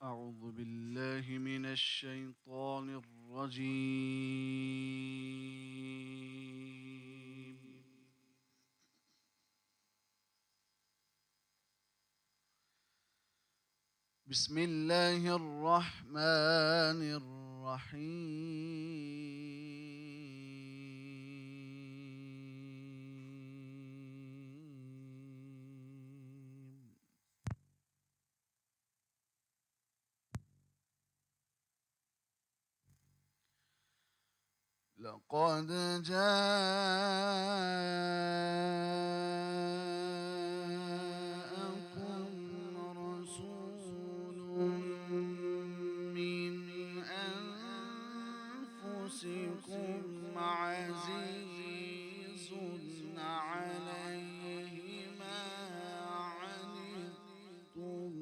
أعوذ بالله من الشيطان الرجيم. بسم الله الرحمن الرحيم. لقد جاءكم رسول من أنفسكم عزيز عليه ما عنتم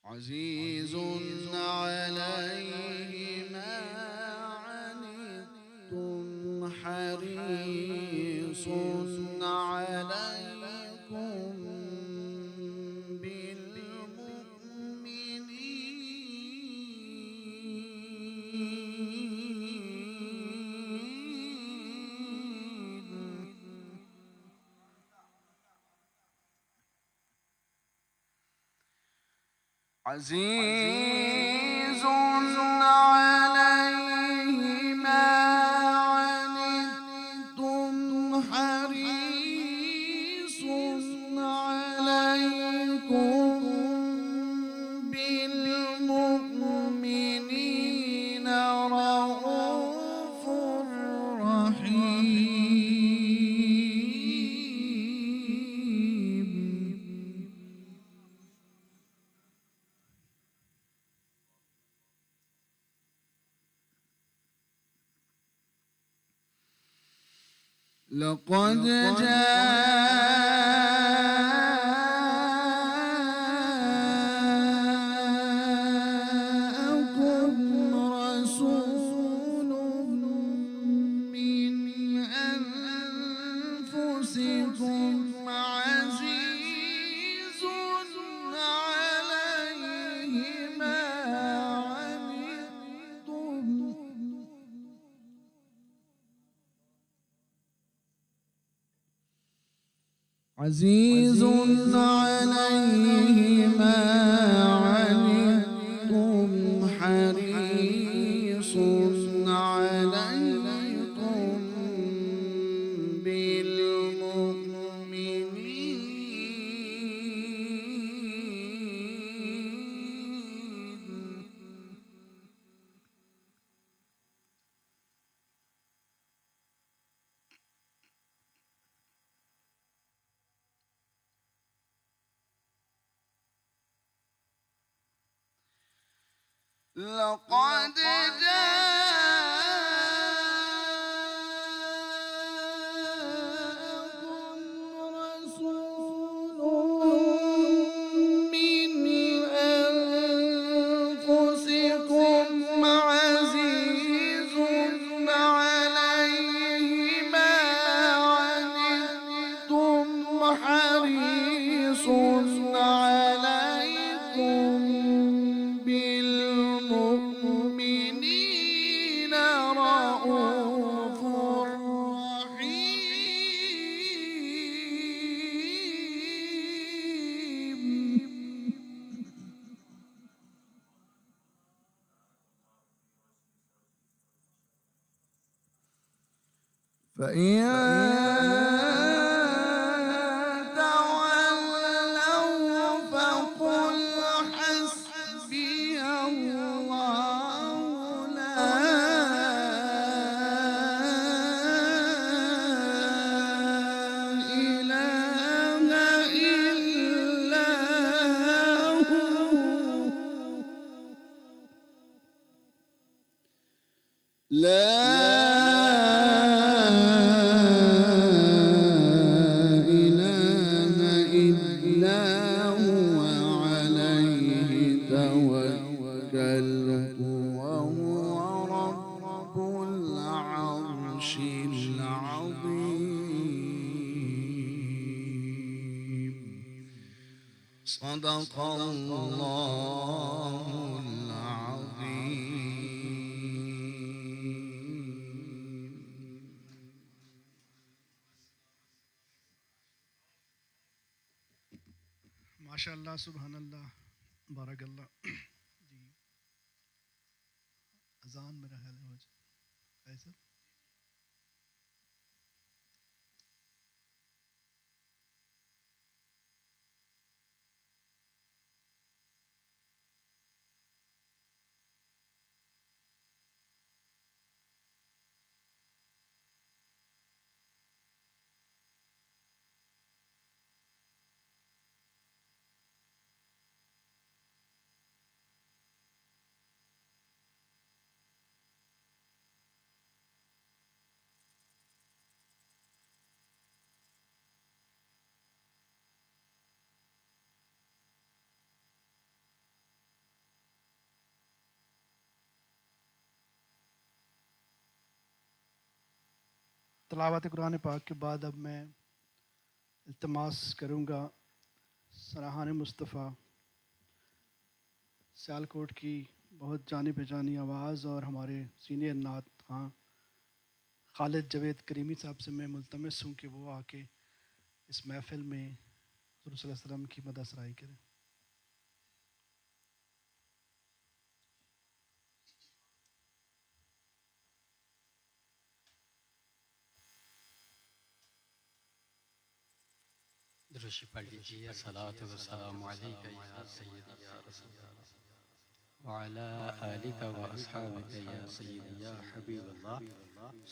عزيز عليه ما عنتم حريص عليكم بالمؤمنين عزيز عليه ما عنتم حريص عليكم بالمؤمنين رؤوف رحيم. لقد جاءكم رسول من أنفسكم عزيز عليه ما عنتم عزيز عليه ما عنتم حريص عليكم لقد جاءكم رسول من أنفسكم عزيز عليه ما عنتم حريص عليكم بالمؤمنين رؤوف رحيم. فإن تولوا فقل حسبي الله لا إله إلا هو لا إله إلا هو عليه توكلت وهو رب العرش العظيم. صدق الله العظيم. ماشاء اللہ، سبحان اللہ، بارک اللہ. جی اذان میرا خیال ہے ہو جائے ایسا. تلاوت قرآن پاک کے بعد اب میں التماس کروں گا سراہان مصطفیٰ سیالکوٹ کی بہت جانی پہچانی آواز اور ہمارے سینئر نعت خاں خالد جاوید کریمی صاحب سے میں ملتمس ہوں کہ وہ آ کے اس محفل میں حضور صلی اللہ علیہ وسلم کی مدح سرائی کریں. درشی پڑھ لیجیے. صلاۃ و سلام علیک یا سیدی یا رسول اللہ وعلی آلک و اصحابک یا سیدی یا حبیب اللہ.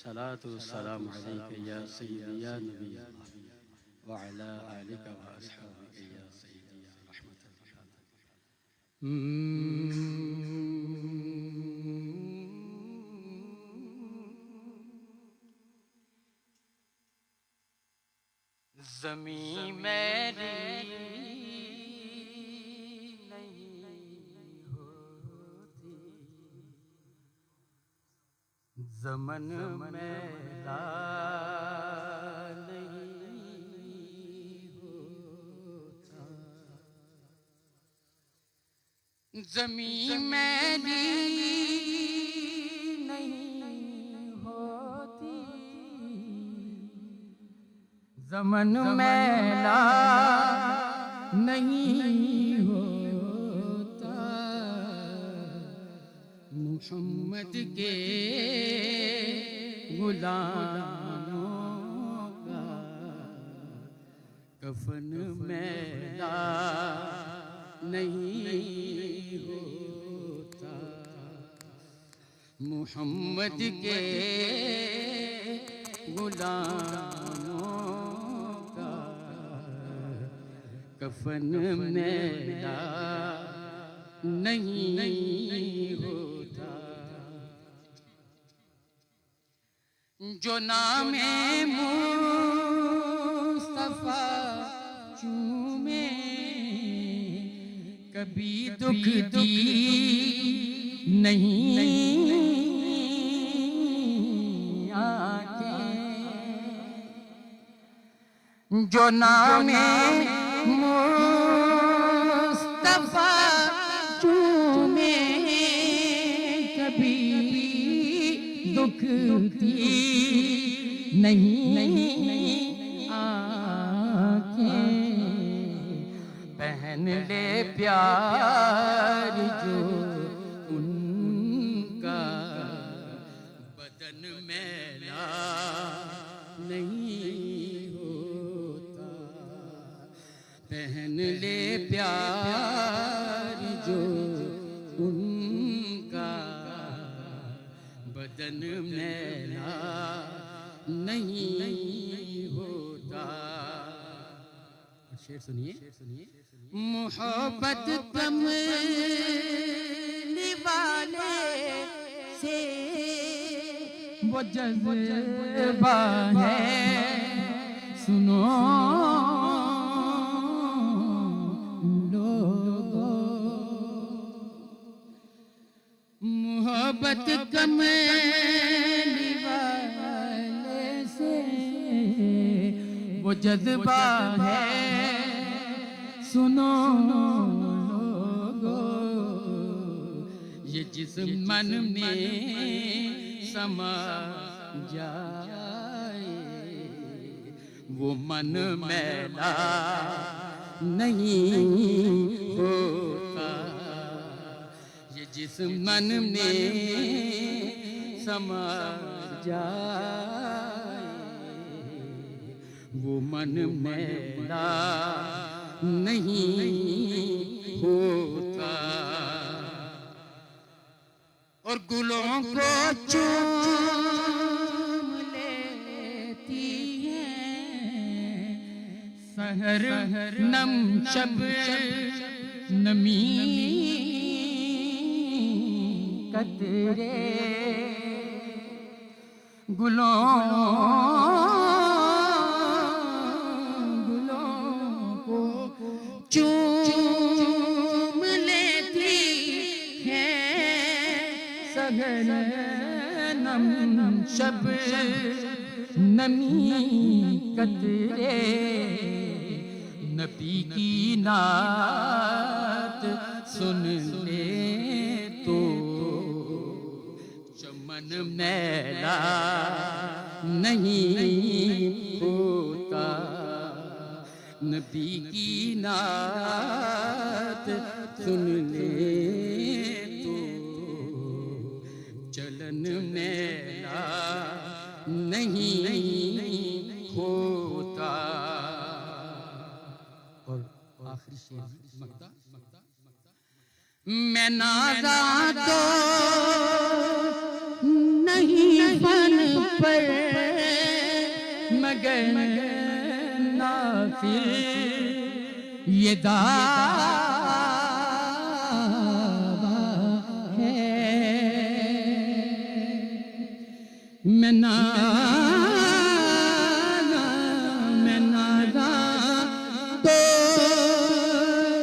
صلاۃ و سلام علیک یا سیدی یا نبی اللہ وعلی آلک و اصحابک یا سیدی یا رحمت زمین میری نہیں ہوتی، زمن میرا نہیں ہوتا. زمین میری نہیں ہوتی، زمن میلا نہیں ہوتا. محمد کے غلاموں کا کفن میلا نہیں ہوتا. محمد کے غلاموں کفن میلا نہیں ہوتا، جو نام مصطفیٰ چومے کبھی دکھ دی نہیں آنکھیں، جو نام مصطفیٰ چومے کبھی دکھ دی نہیں آنکھیں، پہن لے پیار جو ان کا بدن میلا نہیں ہوتا، پہن لے پیار جو ان کا بدن میلا نہیں ہوتا۔ شعر سنیے، محبت کملی والے سے وہ جذبہ ہے، سنو لوگو، محبت کملی والے سے وہ جذبہ ہے، سنو لوگو، یہ جس من میں سما جائے وہ من میلا نہیں ہوتا، یہ جس من میں سما جائے وہ من میلا نہیں ہوتا، اور گلوں کو چوم لیتی ہے سحر نم شب نمی قطرے، گلوں چوم لیتی ہے سحر نم شب نمی قطرے، نبی کی نعت سن لے تو چمن میلا نہیں ہوتا، نبی کی نعت سن لے تو چلن میلا نہیں ہوتا۔ اور آخری شعر مقطع، میں نازا تو نہیں فن پر مگر نافر یہ دعویٰ ہے، میں نازا تو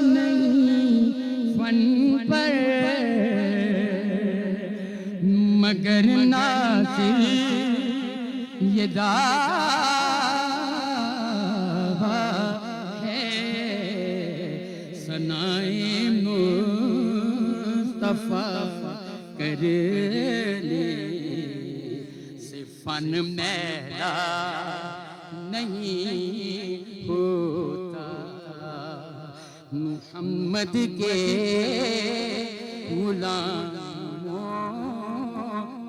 نہیں فن پر مگر ناصر یہ دعویٰ ہے، ثنائے مصطفیٰ کر لے سے فن میلا نہیں ہوتا، محمد کے غلاموں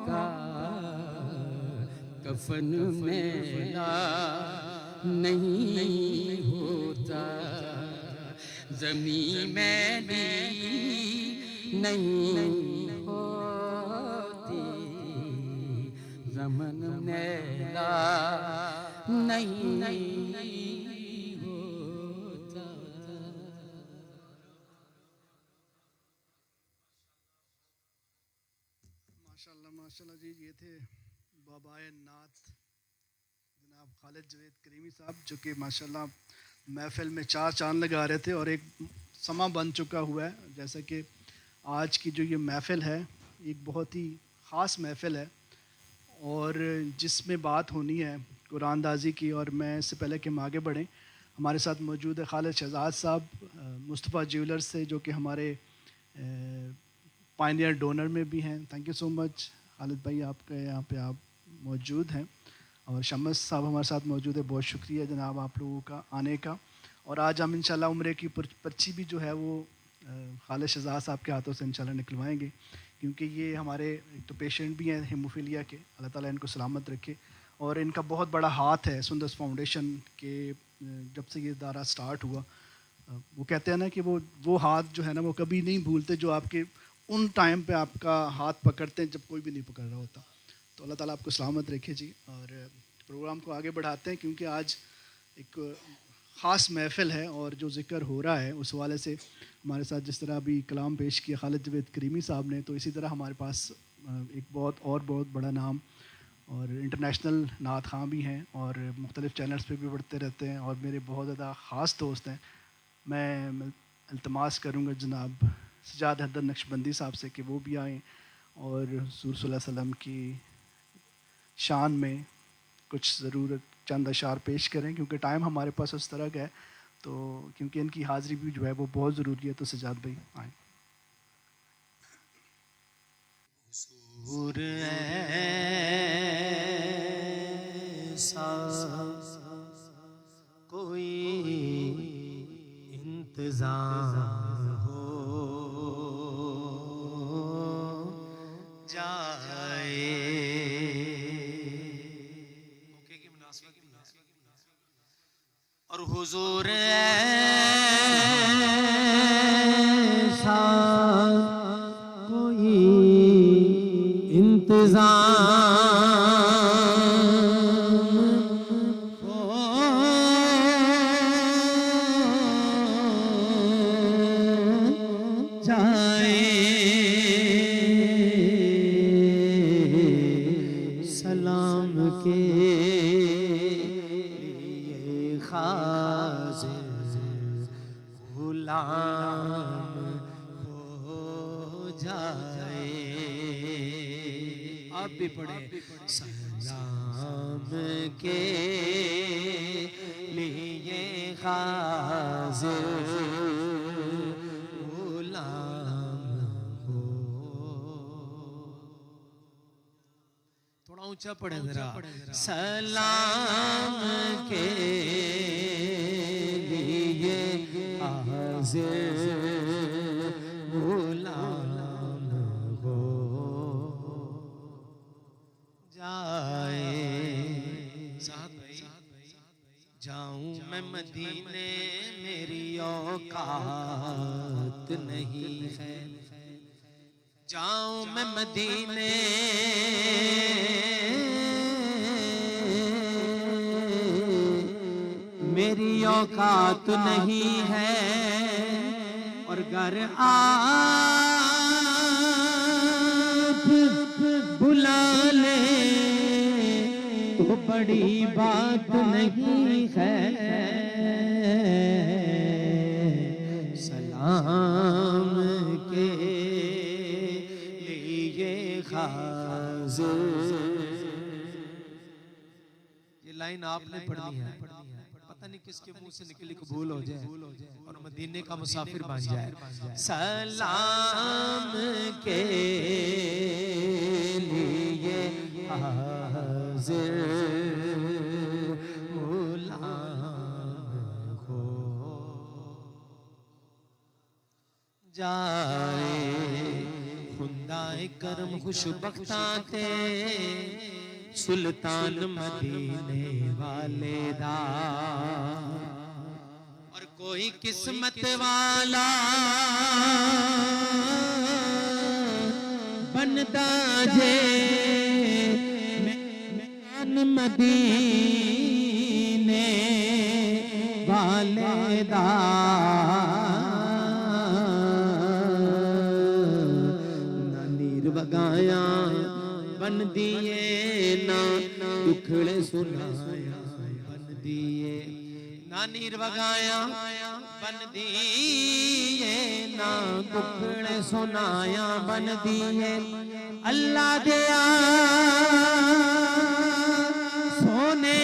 کا کفن میلا نہیں ہوتا، زمین میلی نہیں ہوتی، زمن میلا نہیں ہوتا۔ جی یہ تھے بابائے نعت جناب خالد جاوید کریمی صاحب، جو کہ ماشاءاللہ محفل میں چار چاند لگا رہے تھے، اور ایک سما بن چکا ہوا ہے جیسا کہ آج کی جو یہ محفل ہے ایک بہت ہی خاص محفل ہے، اور جس میں بات ہونی ہے قرآن اندازی کی. اور میں اس سے پہلے کہ ہم آگے بڑھیں، ہمارے ساتھ موجود ہے خالد شہزاد صاحب مصطفیٰ جیولرز سے، جو کہ ہمارے پائنیئر ڈونر میں بھی ہیں. تھینک یو سو مچ خالد بھائی، آپ کے یہاں پہ آپ موجود ہیں. اور شمس صاحب ہمارے ساتھ موجود ہے، بہت شکریہ جناب آپ لوگوں کا آنے کا. اور آج ہم انشاءاللہ عمرے کی پرچی بھی جو ہے وہ خالد شہزاد صاحب کے ہاتھوں سے انشاءاللہ نکلوائیں گے، کیونکہ یہ ہمارے ایک تو پیشنٹ بھی ہیں ہیموفیلیا کے، اللہ تعالیٰ ان کو سلامت رکھے. اور ان کا بہت بڑا ہاتھ ہے سندس فاؤنڈیشن کے. جب سے یہ ادارہ سٹارٹ ہوا، وہ کہتے ہیں نا کہ وہ ہاتھ جو ہے نا وہ کبھی نہیں بھولتے جو آپ کے ان ٹائم پہ آپ کا ہاتھ پکڑتے ہیں جب کوئی بھی نہیں پکڑ رہا ہوتا. تو اللہ تعالیٰ آپ کو سلامت رکھے جی. اور پروگرام کو آگے بڑھاتے ہیں، کیونکہ آج ایک خاص محفل ہے، اور جو ذکر ہو رہا ہے اس حوالے سے ہمارے ساتھ جس طرح ابھی کلام پیش کیا خالد جاوید کریمی صاحب نے، تو اسی طرح ہمارے پاس ایک بہت بڑا نام اور انٹرنیشنل نعت خواں بھی ہیں، اور مختلف چینلز پہ بھی بڑھتے رہتے ہیں، اور میرے بہت زیادہ خاص دوست ہیں. میں التماس کروں گا جناب سجاد حیدر نقشبندی صاحب سے کہ وہ بھی آئیں اور حضور صلی اللہ علیہ وسلم کی شان میں کچھ ضرورت چند اشعار پیش کریں، کیونکہ ٹائم ہمارے پاس اس طرح کا ہے، تو کیونکہ ان کی حاضری بھی جو ہے وہ بہت ضروری ہے. تو سجاد بھائی آئیں. حضور ایسا کوئی انتظام ہو جائے، موقع کی مناسبت بھی ہے. اور حضور ایسا کوئی انتظام ہو جائے، سلام کے لیے حاضر غلام ہو جائے. آپ بھی پڑھیں. سلام کے لیے حاضر غلام ہو. تھوڑا اونچا پڑھیں ذرا. سلام کے لیے حاضر غلام ہو جائے. جاؤں میں مدینے میری اوقات نہیں ہے، جاؤں میں مدینے میری اوقات نہیں ہے. اور گر آپ بلا لیں تو بڑی بات نہیں ہے. سلام کے لیے حاضر. یہ لائن آپ نے پڑھنی ہے، پتہ نہیں کس کے منہ سے نکلی قبول ہو جائے اور مدینے کا مسافر بن جائے. سلام کے لیے حاضر غلام ہو جائے. خدائے کرم خوش بختاں تے سلطان مدینے والے دا. اور کوئی قسمت والا بندا جے مدینے والے دا. نہ نیر بگایا بن دیے نا دکھڑے سنایا بن دیے نا نیر وگایا بن دیے نا دکھڑے سنایا بن دیے اللہ دیا سونے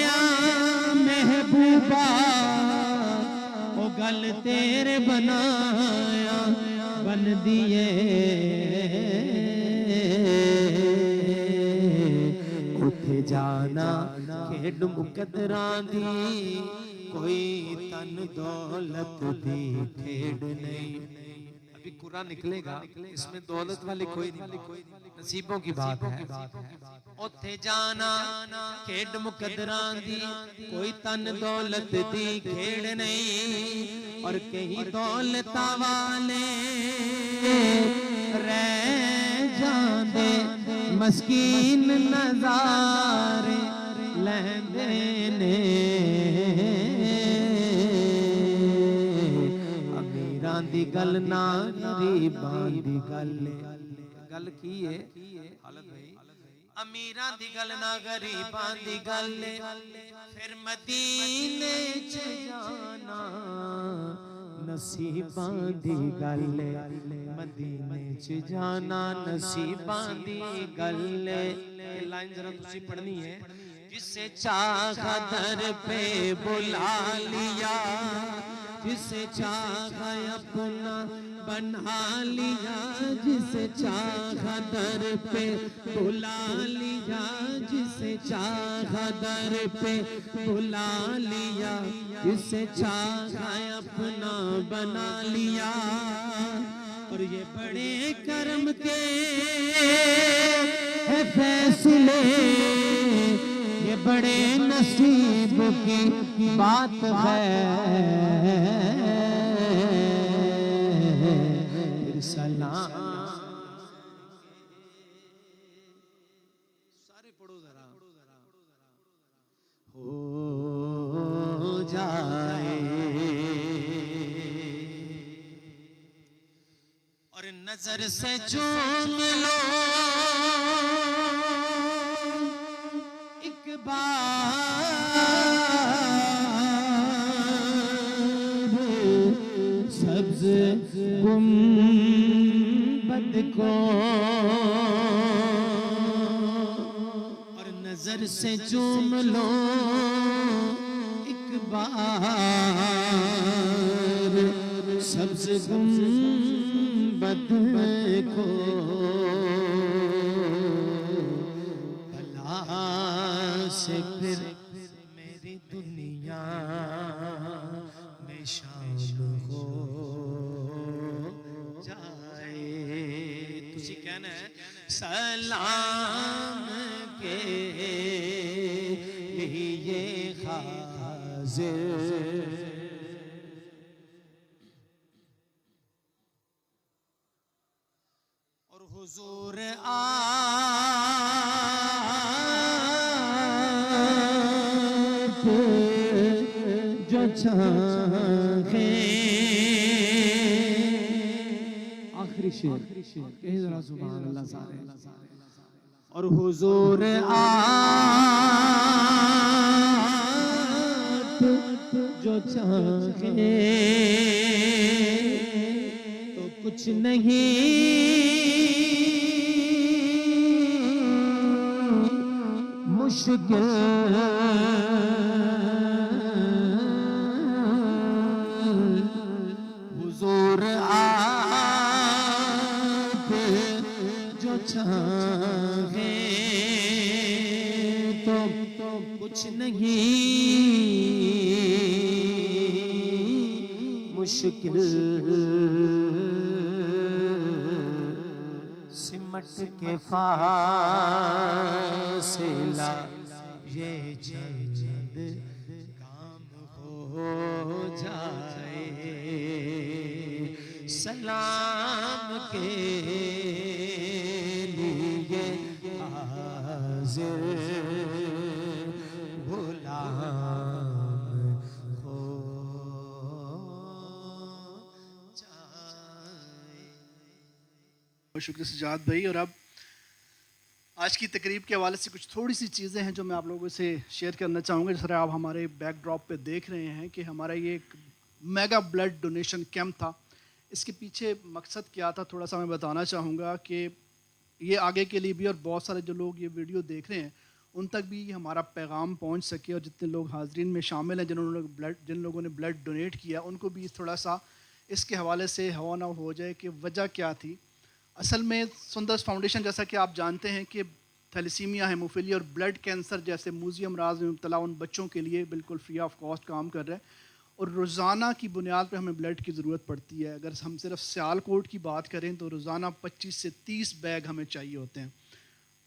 محبوبہ او گل تیرے بنایا بن دیے اٹھے جانا کھیڈ مقدران دی کوئی تن دولت دی کھیڈ نہیں ابھی قرآن نکلے گا اس میں دولت والے کوئی نہیں نصیبوں کی بات ہے اٹھے جانا کھیڈ مقدران دی کوئی تن دولت دی کھیڈ نہیں اور کہیں دولت والے رہ جاندے مسکین نظارے لیندے نے امیران دی گل نہ غریبان دی گل کی ہے حالت بھائی امیران دی گل نہ غریبان دی گل پھر مدینے چ جانا نصیبان دی گل مدینے چ جانا نصیبان دی گل یہ لائن ذرا تسی پڑھنی ہے جسے چاہا در پہ بلا لیا جسے چاہا اپنا بنا لیا جسے چاہا در پہ بلا لیا جسے چاہا در پہ بلا لیا جسے چاہا اپنا بنا لیا اور یہ بڑے کرم کے ہے فیصلے یہ بڑے نصیب کی بات ہے سلام سارے پڑھو ذرا ہو جائے اور نظر سے چوم لو ایک بار سبز گنبد کو اور نظر سے چوم لو ایک بار سبز گنبد کو بھلا سے پھر میری دنیا میں شام ہو تسی کہنا ہے سلام کے لیے حاضر اور حضور آپ جو چاہیں آخری شعر کہیں ذرا سبحان اللہ سارے اور حضور آپ جو چاہیں تو کچھ نہیں مشکل حضور آپ جو چاہیں تو کچھ نہیں مشکل سمٹ کے فاصلہ یہ چند کام ہو جائے سلام کے لیے حاضر غلام ہو جائے. شکریہ سجاد بھائی. اور اب آج کی تقریب کے حوالے سے کچھ تھوڑی سی چیزیں ہیں جو میں آپ لوگوں سے شیئر کرنا چاہوں گا. جس طرح آپ ہمارے بیک ڈراپ پہ دیکھ رہے ہیں کہ ہمارا یہ ایک میگا بلڈ ڈونیشن کیمپ تھا. اس کے پیچھے مقصد کیا تھا تھوڑا سا میں بتانا چاہوں گا کہ یہ آگے کے لیے بھی اور بہت سارے جو لوگ یہ ویڈیو دیکھ رہے ہیں ان تک بھی یہ ہمارا پیغام پہنچ سکے, اور جتنے لوگ حاضرین میں شامل ہیں جن لوگوں نے بلڈ ڈونیٹ کیا ان کو بھی تھوڑا سا اس کے حوالے سے ہوا نہ ہو جائے کہ وجہ کیا تھی. اصل میں سندرس فاؤنڈیشن جیسا کہ آپ جانتے ہیں کہ تھیلیسیمیا, ہیموفیلیا اور بلڈ کینسر جیسے موذی امراض میں مبتلا ان بچوں کے لیے بالکل فری آف کاسٹ کام کر رہا ہے, اور روزانہ کی بنیاد پہ ہمیں بلڈ کی ضرورت پڑتی ہے. اگر ہم صرف سیالکوٹ کی بات کریں تو روزانہ 25 سے 30 بیگ ہمیں چاہیے ہوتے ہیں,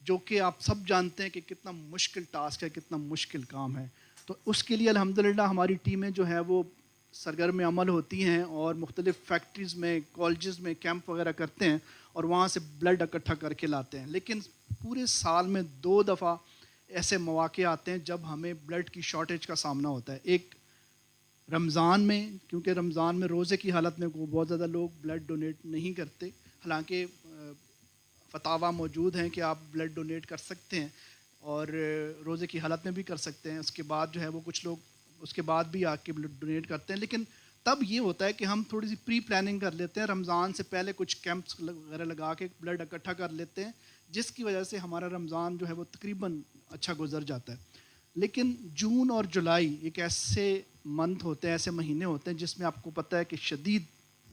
جو کہ آپ سب جانتے ہیں کہ کتنا مشکل ٹاسک ہے, کتنا مشکل کام ہے. تو اس کے لیے الحمدللہ ہماری ٹیمیں جو ہیں وہ سرگرم عمل ہوتی ہیں اور مختلف فیکٹریز میں, کالجز میں کیمپ وغیرہ کرتے ہیں اور وہاں سے بلڈ اکٹھا کر کے لاتے ہیں. لیکن پورے سال میں 2 دفعہ ایسے مواقع آتے ہیں جب ہمیں بلڈ کی شارٹیج کا سامنا ہوتا ہے. ایک رمضان میں, کیونکہ رمضان میں روزے کی حالت میں بہت زیادہ لوگ بلڈ ڈونیٹ نہیں کرتے, حالانکہ فتاویٰ موجود ہیں کہ آپ بلڈ ڈونیٹ کر سکتے ہیں اور روزے کی حالت میں بھی کر سکتے ہیں. اس کے بعد جو ہے وہ کچھ لوگ اس کے بعد بھی آ کے بلڈ ڈونیٹ کرتے ہیں. لیکن تب یہ ہوتا ہے کہ ہم تھوڑی سی پری پلاننگ کر لیتے ہیں, رمضان سے پہلے کچھ کیمپس وغیرہ لگا کے بلڈ اکٹھا کر لیتے ہیں, جس کی وجہ سے ہمارا رمضان جو ہے وہ تقریباً اچھا گزر جاتا ہے. لیکن جون اور جولائی ایک ایسے منتھ ہوتے ہیں, ایسے مہینے ہوتے ہیں جس میں آپ کو پتہ ہے کہ شدید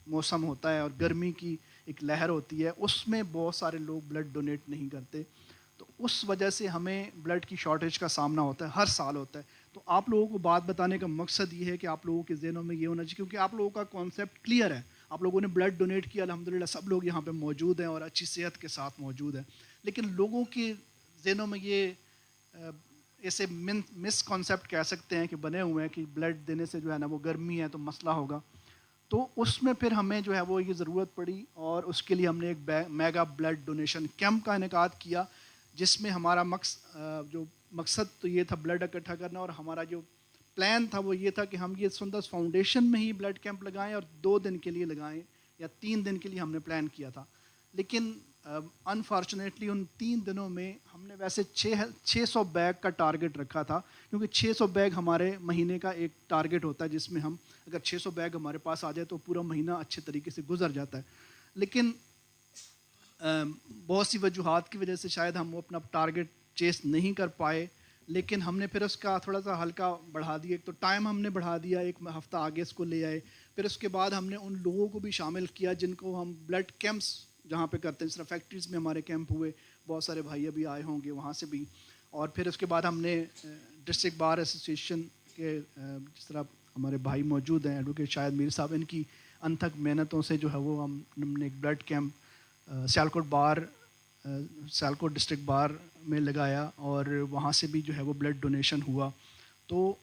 موسم ہوتا ہے اور گرمی کی ایک لہر ہوتی ہے, اس میں بہت سارے لوگ بلڈ ڈونیٹ نہیں کرتے. تو اس وجہ سے ہمیں بلڈ کی شارٹیج کا سامنا ہوتا ہے, ہر سال ہوتا ہے. تو آپ لوگوں کو بات بتانے کا مقصد یہ ہے کہ آپ لوگوں کے ذہنوں میں یہ ہونا چاہیے, کیونکہ آپ لوگوں کا کانسیپٹ کلیئر ہے, آپ لوگوں نے بلڈ ڈونیٹ کیا, الحمدللہ سب لوگ یہاں پہ موجود ہیں اور اچھی صحت کے ساتھ موجود ہیں. لیکن لوگوں کے ذہنوں میں یہ ایسے مس کانسیپٹ کہہ سکتے ہیں کہ بنے ہوئے ہیں کہ بلڈ دینے سے جو ہے نا وہ گرمی ہے تو مسئلہ ہوگا. تو اس میں پھر ہمیں جو ہے وہ یہ ضرورت پڑی, اور اس کے لیے ہم نے ایک میگا بلڈ ڈونیشن کیمپ کا انعقاد کیا, جس میں ہمارا مقصد تو یہ تھا بلڈ اکٹھا کرنا, اور ہمارا جو پلان تھا وہ یہ تھا کہ ہم یہ سندرس فاؤنڈیشن میں ہی بلڈ کیمپ لگائیں اور 2 دن کے لیے لگائیں یا 3 دن کے لیے ہم نے پلان کیا تھا. لیکن انفارچونیٹلی ان 3 دنوں میں ہم نے ویسے 600 بیگ کا ٹارگٹ رکھا تھا, کیونکہ 600 بیگ ہمارے مہینے کا ایک ٹارگٹ ہوتا ہے, جس میں ہم اگر 600 بیگ ہمارے پاس آ جائے تو پورا مہینہ اچھے طریقے سے گزر جاتا ہے. لیکن بہت سی وجوہات کی وجہ سے شاید ہم وہ اپنا ٹارگٹ چیس نہیں کر پائے. لیکن ہم نے پھر اس کا تھوڑا سا ہلکا بڑھا دیا, ایک تو ٹائم ہم نے بڑھا دیا, 1 ہفتہ آگے اس کو لے آئے. پھر اس کے بعد ہم نے ان لوگوں کو بھی شامل کیا جن کو ہم بلڈ کیمپس جہاں پہ کرتے ہیں, جس طرح فیکٹریز میں ہمارے کیمپ ہوئے, بہت سارے بھائی ابھی آئے ہوں گے وہاں سے بھی. اور پھر اس کے بعد ہم نے ڈسٹرکٹ بار ایسوسیشن کے جس طرح ہمارے بھائی موجود ہیں ایڈوکیٹ شاہد میر صاحب, ان کی انتھک محنتوں سے جو ہے وہ ہم نے ایک blood camp Sialkot district bar میں لگایا, اور وہاں سے بھی جو ہے وہ بلڈ ڈونیشن ہوا. تو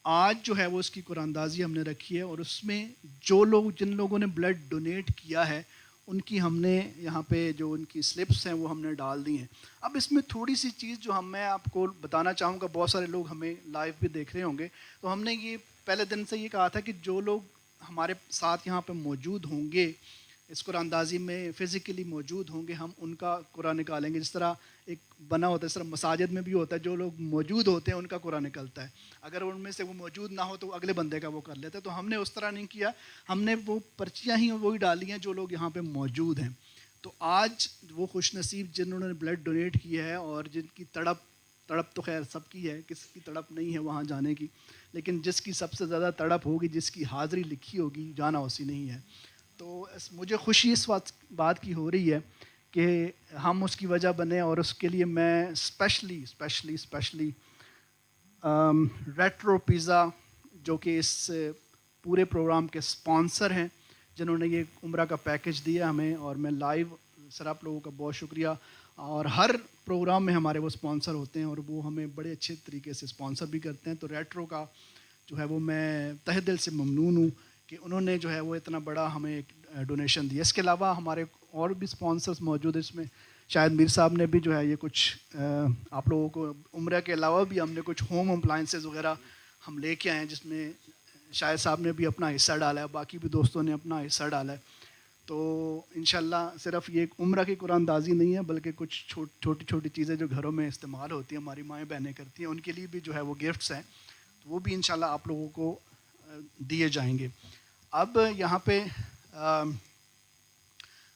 آج جو ہے وہ اس کی قرآن اندازی ہم نے رکھی ہے, اور اس میں جن لوگوں نے بلڈ ڈونیٹ کیا ہے ان کی ہم نے یہاں پہ جو ان کی سلپس ہیں وہ ہم نے ڈال دی ہیں. اب اس میں تھوڑی سی چیز جو میں آپ کو بتانا چاہوں گا, بہت سارے لوگ ہمیں لائیو بھی دیکھ رہے ہوں گے, تو ہم نے یہ پہلے دن سے یہ کہا تھا کہ جو لوگ ہمارے ساتھ یہاں پہ موجود ہوں گے اس قرآن اندازی میں فزیکلی موجود ہوں گے, ہم ان کا قرآن نکالیں گے. جس طرح ایک بنا ہوتا ہے, اس طرح مساجد میں بھی ہوتا ہے, جو لوگ موجود ہوتے ہیں ان کا قرآن نکلتا ہے, اگر ان میں سے وہ موجود نہ ہو تو اگلے بندے کا وہ کر لیتے ہیں. تو ہم نے اس طرح نہیں کیا, ہم نے وہ پرچیاں ہی وہی ڈالی ہیں جو لوگ یہاں پہ موجود ہیں. تو آج وہ خوش نصیب جنہوں نے بلڈ ڈونیٹ کیا ہے, اور جن کی تڑپ تو خیر سب کی ہے, کس کی تڑپ نہیں ہے وہاں جانے کی, لیکن جس کی سب سے زیادہ تڑپ ہوگی, جس کی حاضری لکھی ہوگی, جانا اسی نہیں ہے. تو مجھے خوشی اس بات کی ہو رہی ہے کہ ہم اس کی وجہ بنے, اور اس کے لیے میں اسپیشلی ریٹرو پیزا جو کہ اس پورے پروگرام کے اسپانسر ہیں, جنہوں نے یہ عمرہ کا پیکج دیا ہمیں, اور میں لائیو سر آپ لوگوں کا بہت شکریہ. اور ہر پروگرام میں ہمارے وہ اسپانسر ہوتے ہیں اور وہ ہمیں بڑے اچھے طریقے سے اسپانسر بھی کرتے ہیں. تو ریٹرو کا جو ہے وہ میں تہہ دل سے ممنون ہوں کہ انہوں نے جو ہے وہ اتنا بڑا ہمیں ایک ڈونیشن دیا. اس کے علاوہ ہمارے اور بھی اسپانسرز موجود ہیں, اس میں شاید میر صاحب نے بھی جو ہے یہ کچھ آپ لوگوں کو عمرہ کے علاوہ بھی ہم نے کچھ ہوم اپلائنسز وغیرہ ہم لے کے آئے ہیں, جس میں شاہد صاحب نے بھی اپنا حصہ ڈالا ہے, باقی بھی دوستوں نے اپنا حصہ ڈالا ہے. تو انشاءاللہ صرف یہ ایک عمرہ کی قرآن اندازی نہیں ہے، بلکہ کچھ چھوٹی چھوٹی چیزیں جو گھروں میں استعمال ہوتی ہیں، ہماری مائیں بہنیں کرتی ہیں، ان کے لیے بھی جو ہے وہ گفٹس ہیں، تو وہ بھی انشاءاللہ آپ لوگوں کو دیے جائیں گے. اب یہاں پہ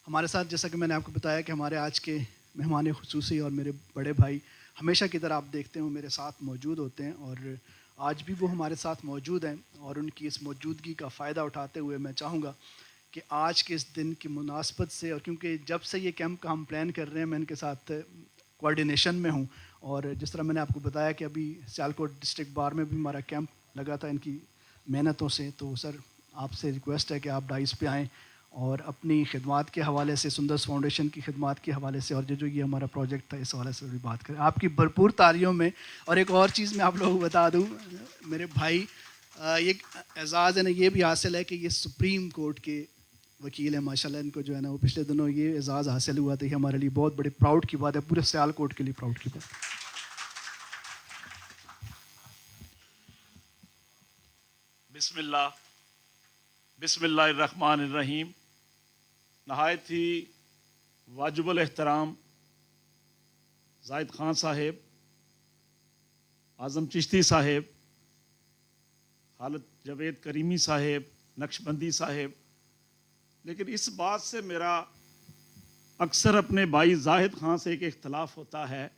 ہمارے ساتھ، جیسا کہ میں نے آپ کو بتایا کہ ہمارے آج کے مہمان خصوصی اور میرے بڑے بھائی ہمیشہ کی طرح آپ دیکھتے ہیں وہ میرے ساتھ موجود ہوتے ہیں، اور آج بھی وہ ہمارے ساتھ موجود ہیں، اور ان کی اس موجودگی کا فائدہ اٹھاتے ہوئے میں چاہوں گا کہ آج کے اس دن کی مناسبت سے، اور کیونکہ جب سے یہ کیمپ کا ہم پلان کر رہے ہیں میں ان کے ساتھ کوارڈینیشن میں ہوں، اور جس طرح میں نے آپ کو بتایا کہ ابھی سیالکوٹ ڈسٹرکٹ بار میں بھی ہمارا کیمپ لگا تھا ان کی محنتوں سے، تو سر آپ سے ریکویسٹ ہے کہ آپ ڈائز پہ آئیں اور اپنی خدمات کے حوالے سے، سندرس فاؤنڈیشن کی خدمات کے حوالے سے، اور جو یہ ہمارا پروجیکٹ تھا اس حوالے سے بھی بات کریں آپ کی بھرپور تالیوں میں. اور ایک اور چیز میں آپ لوگوں کو بتا دوں، میرے بھائی ایک اعزاز ہے نا یہ بھی حاصل ہے کہ یہ سپریم کورٹ کے وکیل ہیں ماشاءاللہ. ان کو جو ہے نا وہ پچھلے دنوں یہ اعزاز حاصل ہوا تھا، یہ ہمارے لیے بہت بڑے پراؤڈ کی بات ہے، پورے سیالکوٹ کے لیے پراؤڈ کی بات. بسم اللہ الرحمن الرحیم. نہایت ہی واجب الاحترام زاہد خان صاحب، اعظم چشتی صاحب، خالد جاوید کریمی صاحب، نقشبندی صاحب. لیکن اس بات سے میرا اکثر اپنے بھائی زاہد خان سے ایک اختلاف ہوتا ہے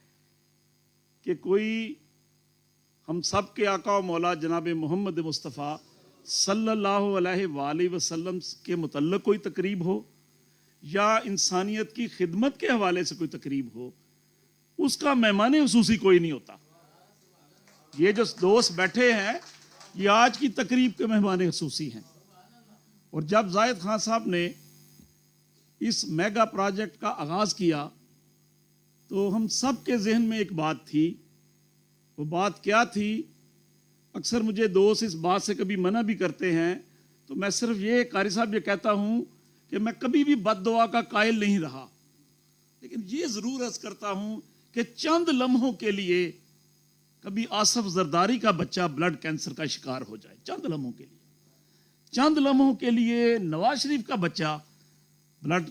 کہ کوئی ہم سب کے آقا و مولا جناب محمد مصطفیٰ صلی اللہ علیہ وآلہ وسلم کے متعلق کوئی تقریب ہو یا انسانیت کی خدمت کے حوالے سے کوئی تقریب ہو، اس کا مہمان خصوصی کوئی نہیں ہوتا. یہ جو دوست بیٹھے ہیں یہ آج کی تقریب کے مہمان خصوصی ہیں. اور جب زاہد خان صاحب نے اس میگا پروجیکٹ کا آغاز کیا تو ہم سب کے ذہن میں ایک بات تھی. وہ بات کیا تھی؟ اکثر مجھے دوست اس بات سے کبھی منع بھی کرتے ہیں، تو میں صرف یہ قاری صاحب یہ کہتا ہوں کہ میں کبھی بھی بد دعا کا قائل نہیں رہا، لیکن یہ ضرور عرض کرتا ہوں کہ چند لمحوں کے لیے کبھی آصف زرداری کا بچہ بلڈ کینسر کا شکار ہو جائے، چند لمحوں کے لیے، چند لمحوں کے لیے نواز شریف کا بچہ بلڈ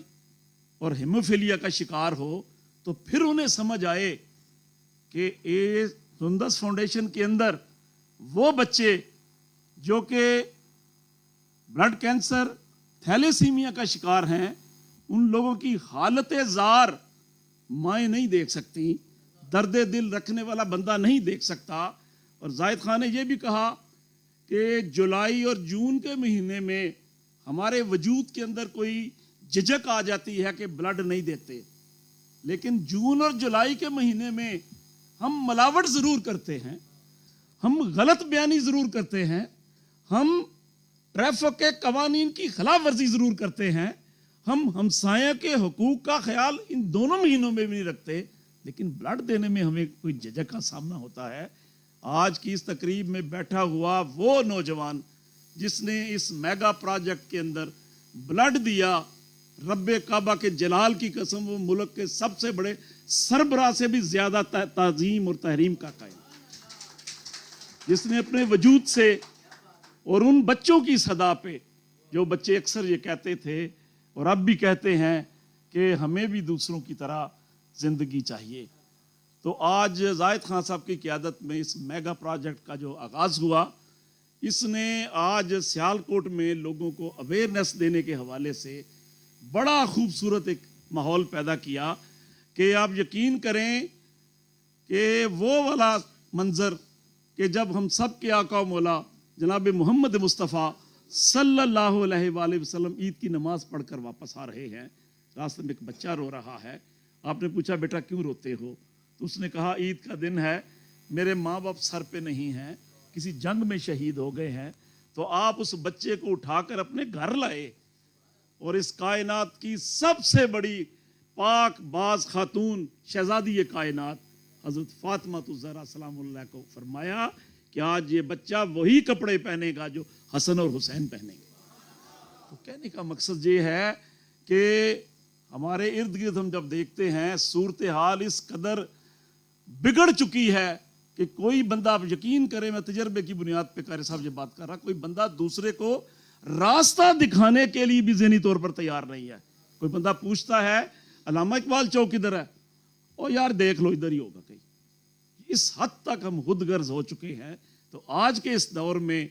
اور ہیموفیلیا کا شکار ہو، تو پھر انہیں سمجھ آئے کہ سندس فاؤنڈیشن کے اندر وہ بچے جو کہ بلڈ کینسر، تھیلیسیمیا کا شکار ہیں، ان لوگوں کی حالت زار مائیں نہیں دیکھ سکتی، درد دل رکھنے والا بندہ نہیں دیکھ سکتا. اور زاہد خان نے یہ بھی کہا کہ جولائی اور جون کے مہینے میں ہمارے وجود کے اندر کوئی جھجک آ جاتی ہے کہ بلڈ نہیں دیتے، لیکن جون اور جولائی کے مہینے میں ہم ملاوٹ ضرور کرتے ہیں، ہم غلط بیانی ضرور کرتے ہیں، ہم ٹریفک کے قوانین کی خلاف ورزی ضرور کرتے ہیں، ہم ہمسایہ کے حقوق کا خیال ان دونوں مہینوں میں بھی نہیں رکھتے، لیکن بلڈ دینے میں ہمیں کوئی جھجک کا سامنا ہوتا ہے. آج کی اس تقریب میں بیٹھا ہوا وہ نوجوان جس نے اس میگا پروجیکٹ کے اندر بلڈ دیا، رب کعبہ کے جلال کی قسم وہ ملک کے سب سے بڑے سربراہ سے بھی زیادہ تعظیم اور تحریم کا قائل، جس نے اپنے وجود سے اور ان بچوں کی صدا پہ، جو بچے اکثر یہ کہتے تھے اور اب بھی کہتے ہیں کہ ہمیں بھی دوسروں کی طرح زندگی چاہیے. تو آج زاہد خان صاحب کی قیادت میں اس میگا پروجیکٹ کا جو آغاز ہوا، اس نے آج سیالکوٹ میں لوگوں کو اویئرنیس دینے کے حوالے سے بڑا خوبصورت ایک ماحول پیدا کیا کہ آپ یقین کریں کہ وہ والا منظر کہ جب ہم سب کے آقا و مولا جناب محمد مصطفیٰ صلی اللہ علیہ وآلہ وسلم عید کی نماز پڑھ کر واپس آ رہے ہیں، راستے میں ایک بچہ رو رہا ہے. آپ نے پوچھا بیٹا کیوں روتے ہو؟ تو اس نے کہا عید کا دن ہے، میرے ماں باپ سر پہ نہیں ہیں، کسی جنگ میں شہید ہو گئے ہیں. تو آپ اس بچے کو اٹھا کر اپنے گھر لائے اور اس کائنات کی سب سے بڑی پاک باز خاتون شہزادی کائنات حضرت فاطمہ الزہرا سلام اللہ کو فرمایا کہ آج یہ بچہ وہی کپڑے پہنے گا جو حسن اور حسین پہنیں گے. تو کہنے کا مقصد یہ ہے کہ ہمارے ارد گرد ہم جب دیکھتے ہیں صورتحال اس قدر بگڑ چکی ہے کہ کوئی بندہ، آپ یقین کریں، میں تجربے کی بنیاد پہ قاری صاحب یہ بات کر رہا، کوئی بندہ دوسرے کو راستہ دکھانے کے لیے بھی ذہنی طور پر تیار نہیں ہے. کوئی بندہ پوچھتا ہے علامہ اقبال چوک کدھر ہے, او یار دیکھ لو ادھر ہی ہوگا کہیں. اس حد تک ہم خود غرض ہو چکے ہیں. تو آج کے اس دور میں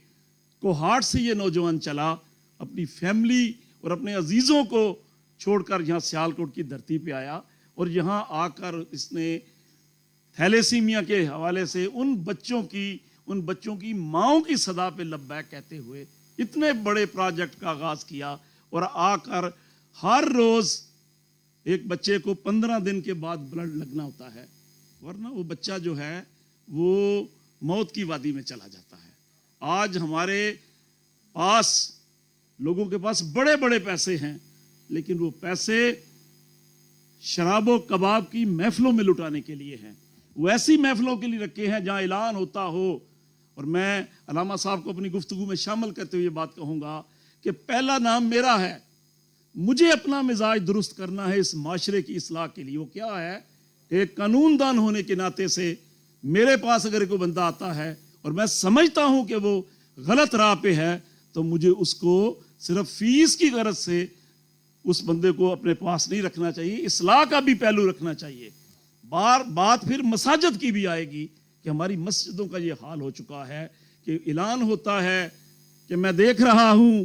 کوہاٹ سے یہ نوجوان چلا, اپنی فیملی اور اپنے عزیزوں کو چھوڑ کر یہاں سیالکوٹ کی دھرتی پہ آیا, اور یہاں آ کر اس نے تھیلیسیمیا کے حوالے سے ان بچوں کی ماؤں کی صدا پہ لبیک کہتے ہوئے اتنے بڑے پروجیکٹ کا آغاز کیا. اور آ کر ہر روز ایک بچے کو 15 دن کے بعد بلڈ لگنا ہوتا ہے, ورنہ وہ بچہ جو ہے وہ موت کی وادی میں چلا جاتا ہے. آج ہمارے پاس لوگوں کے پاس بڑے بڑے پیسے ہیں, لیکن وہ پیسے شراب و کباب کی محفلوں میں لٹانے کے لیے ہیں. وہ ایسی محفلوں کے لیے رکھے ہیں جہاں اعلان ہوتا ہو. اور میں علامہ صاحب کو اپنی گفتگو میں شامل کرتے ہوئے یہ بات کہوں گا کہ پہلا نام میرا ہے, مجھے اپنا مزاج درست کرنا ہے اس معاشرے کی اصلاح کے لیے. وہ کیا ہے, ایک قانون دان ہونے کے ناطے سے میرے پاس اگر کوئی بندہ آتا ہے اور میں سمجھتا ہوں کہ وہ غلط راہ پہ ہے, تو مجھے اس کو صرف فیس کی غرض سے اس بندے کو اپنے پاس نہیں رکھنا چاہیے, اصلاح کا بھی پہلو رکھنا چاہیے. بات پھر مساجد کی بھی آئے گی کہ ہماری مسجدوں کا یہ حال ہو چکا ہے کہ اعلان ہوتا ہے کہ میں دیکھ رہا ہوں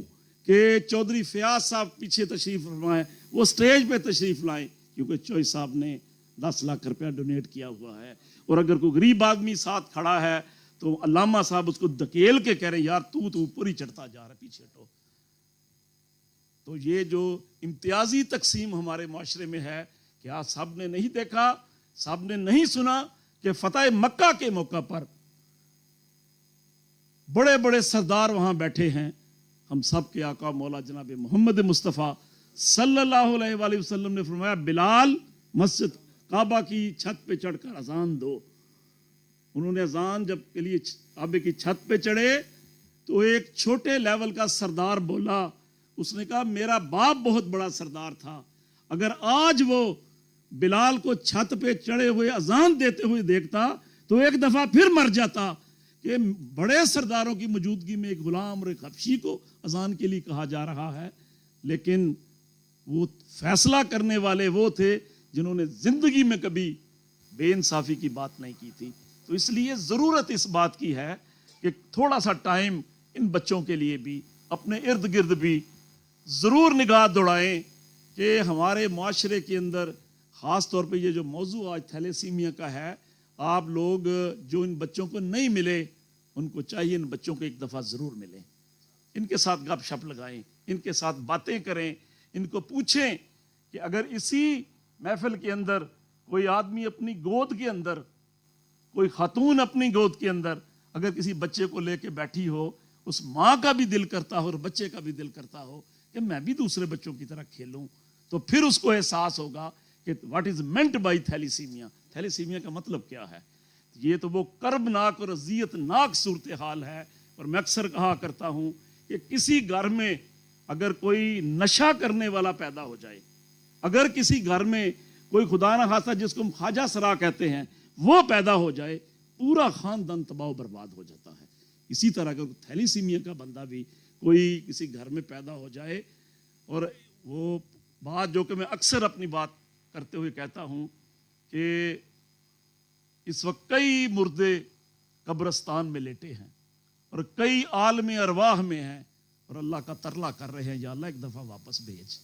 کہ چودھری فیاض صاحب پیچھے تشریف فرمائیں, وہ سٹیج پہ تشریف لائیں کیونکہ چوئی صاحب نے 10 لاکھ روپیہ ڈونیٹ کیا ہوا ہے. اور اگر کوئی غریب آدمی ساتھ کھڑا ہے تو علامہ صاحب اس کو دھکیل کے کہہ رہے ہیں یار تو اوپر ہی چڑھتا جا رہا ہے, پیچھے ہٹو. تو یہ جو امتیازی تقسیم ہمارے معاشرے میں ہے, کیا سب نے نہیں دیکھا, سب نے نہیں سنا کہ فتح مکہ کے موقع پر بڑے بڑے سردار وہاں بیٹھے ہیں. ہم سب کے آقا مولا جناب محمد مصطفیٰ صلی اللہ علیہ وآلہ وسلم نے فرمایا بلال مسجد کعبہ کی چھت پہ چڑھ کر اذان دو. انہوں نے اذان جب کے لیے کعبے کی چھت پہ چڑھے تو ایک چھوٹے لیول کا سردار بولا, اس نے کہا میرا باپ بہت بڑا سردار تھا, اگر آج وہ بلال کو چھت پہ چڑھے ہوئے اذان دیتے ہوئے دیکھتا تو ایک دفعہ پھر مر جاتا. کہ بڑے سرداروں کی موجودگی میں ایک غلام اور ایک حبشی کو اذان کے لیے کہا جا رہا ہے, لیکن وہ فیصلہ کرنے والے وہ تھے جنہوں نے زندگی میں کبھی بے انصافی کی بات نہیں کی تھی. تو اس لیے ضرورت اس بات کی ہے کہ تھوڑا سا ٹائم ان بچوں کے لیے بھی, اپنے ارد گرد بھی ضرور نگاہ دوڑائیں کہ ہمارے معاشرے کے اندر خاص طور پہ یہ جو موضوع آج تھیلیسیمیا کا ہے, آپ لوگ جو ان بچوں کو نہیں ملے ان کو چاہیے ان بچوں کو ایک دفعہ ضرور ملیں, ان کے ساتھ گپ شپ لگائیں, ان کے ساتھ باتیں کریں, ان کو پوچھیں کہ اگر اسی محفل کے اندر کوئی آدمی اپنی گود کے اندر, کوئی خاتون اپنی گود کے اندر اگر کسی بچے کو لے کے بیٹھی ہو, اس ماں کا بھی دل کرتا ہو اور بچے کا بھی دل کرتا ہو کہ میں بھی دوسرے بچوں کی طرح کھیلوں, تو پھر اس کو احساس ہوگا کہ what is meant by thalassaemia. Thalassaemia کا مطلب کیا ہے. یہ تو وہ کربناک اور اذیت ناک صورتحال ہے. اور میں اکثر کہا کرتا ہوں کہ کسی گھر میں اگر کوئی نشہ کرنے والا پیدا ہو جائے, اگر کسی گھر میں کوئی خدا نہ خواستہ جس کو ہم خواجہ سرا کہتے ہیں وہ پیدا ہو جائے, پورا خاندان تباہ و برباد ہو جاتا ہے. اسی طرح اگر تھیلیسیمیا کا بندہ بھی کوئی کسی گھر میں پیدا ہو جائے, اور وہ بات جو کہ میں اکثر اپنی بات کرتے ہوئے کہتا ہوں کہ اس وقت کئی مردے قبرستان میں لیٹے ہیں اور کئی عالم ارواح میں ہیں اور اللہ کا ترلا کر رہے ہیں یا اللہ ایک دفعہ واپس بھیج.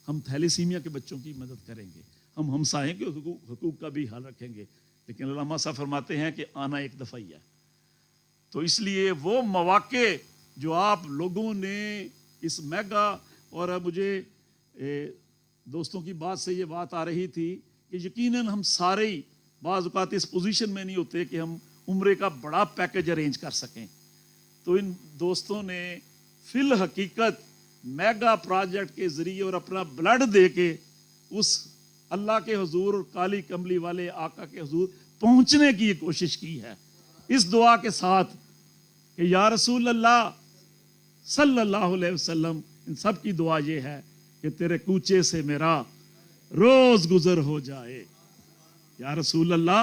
ہم تھیلیسیمیا کے بچوں کی مدد کریں گے, ہم ہمسائیں کے حقوق کا بھی خیال رکھیں گے, لیکن علامہ صاحب فرماتے ہیں کہ آنا ایک دفعہ ہی ہے. تو اس لیے وہ مواقع جو آپ لوگوں نے اس میگا, اور مجھے دوستوں کی بات سے یہ بات آ رہی تھی کہ یقیناً ہم سارے ہی بعض اوقات اس پوزیشن میں نہیں ہوتے کہ ہم عمرے کا بڑا پیکج ارینج کر سکیں. تو ان دوستوں نے فی الحقیقت میگا پروجیکٹ کے ذریعے اور اپنا بلڈ دے کے اس اللہ کے حضور اور کالی کملی والے آقا کے حضور پہنچنے کی کوشش کی ہے, اس دعا کے ساتھ کہ یا رسول اللہ صلی اللہ علیہ وسلم. ان سب کی دعا یہ ہے کہ تیرے کوچے سے میرا روز گزر ہو جائے. یا رسول اللہ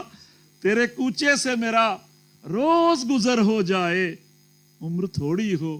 تیرے کوچے سے میرا روز گزر ہو جائے, عمر تھوڑی ہو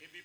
AB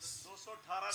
218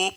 O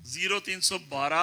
0312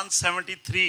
173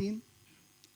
3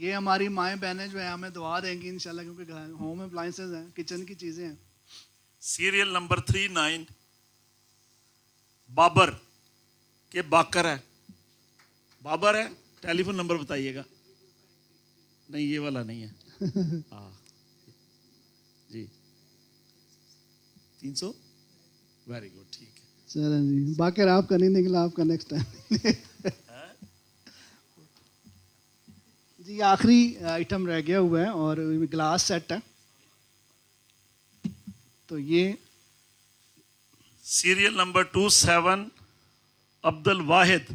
یہ ہماری مائیں بہنیں جو ہیں ہمیں دعا دیں گی انشاءاللہ، کیونکہ ہوم اپلائنسز ہیں، کچن کی چیزیں ہیں. سیریل نمبر 39 بابر کے باکر ہے. بابر ہے، ٹیلی فون نمبر بتائیے گا. نہیں یہ والا نہیں ہے. ہاں جی 300. ویری گڈ، ٹھیک ہے. چلیں جی، باقر آپ کا نہیں نکلا، آپ کا نیکسٹ ٹائم. جی آخری آئٹم رہ گیا ہوا ہے اور گلاس سیٹ ہے. تو یہ سیریل نمبر 27 عبد الواحد.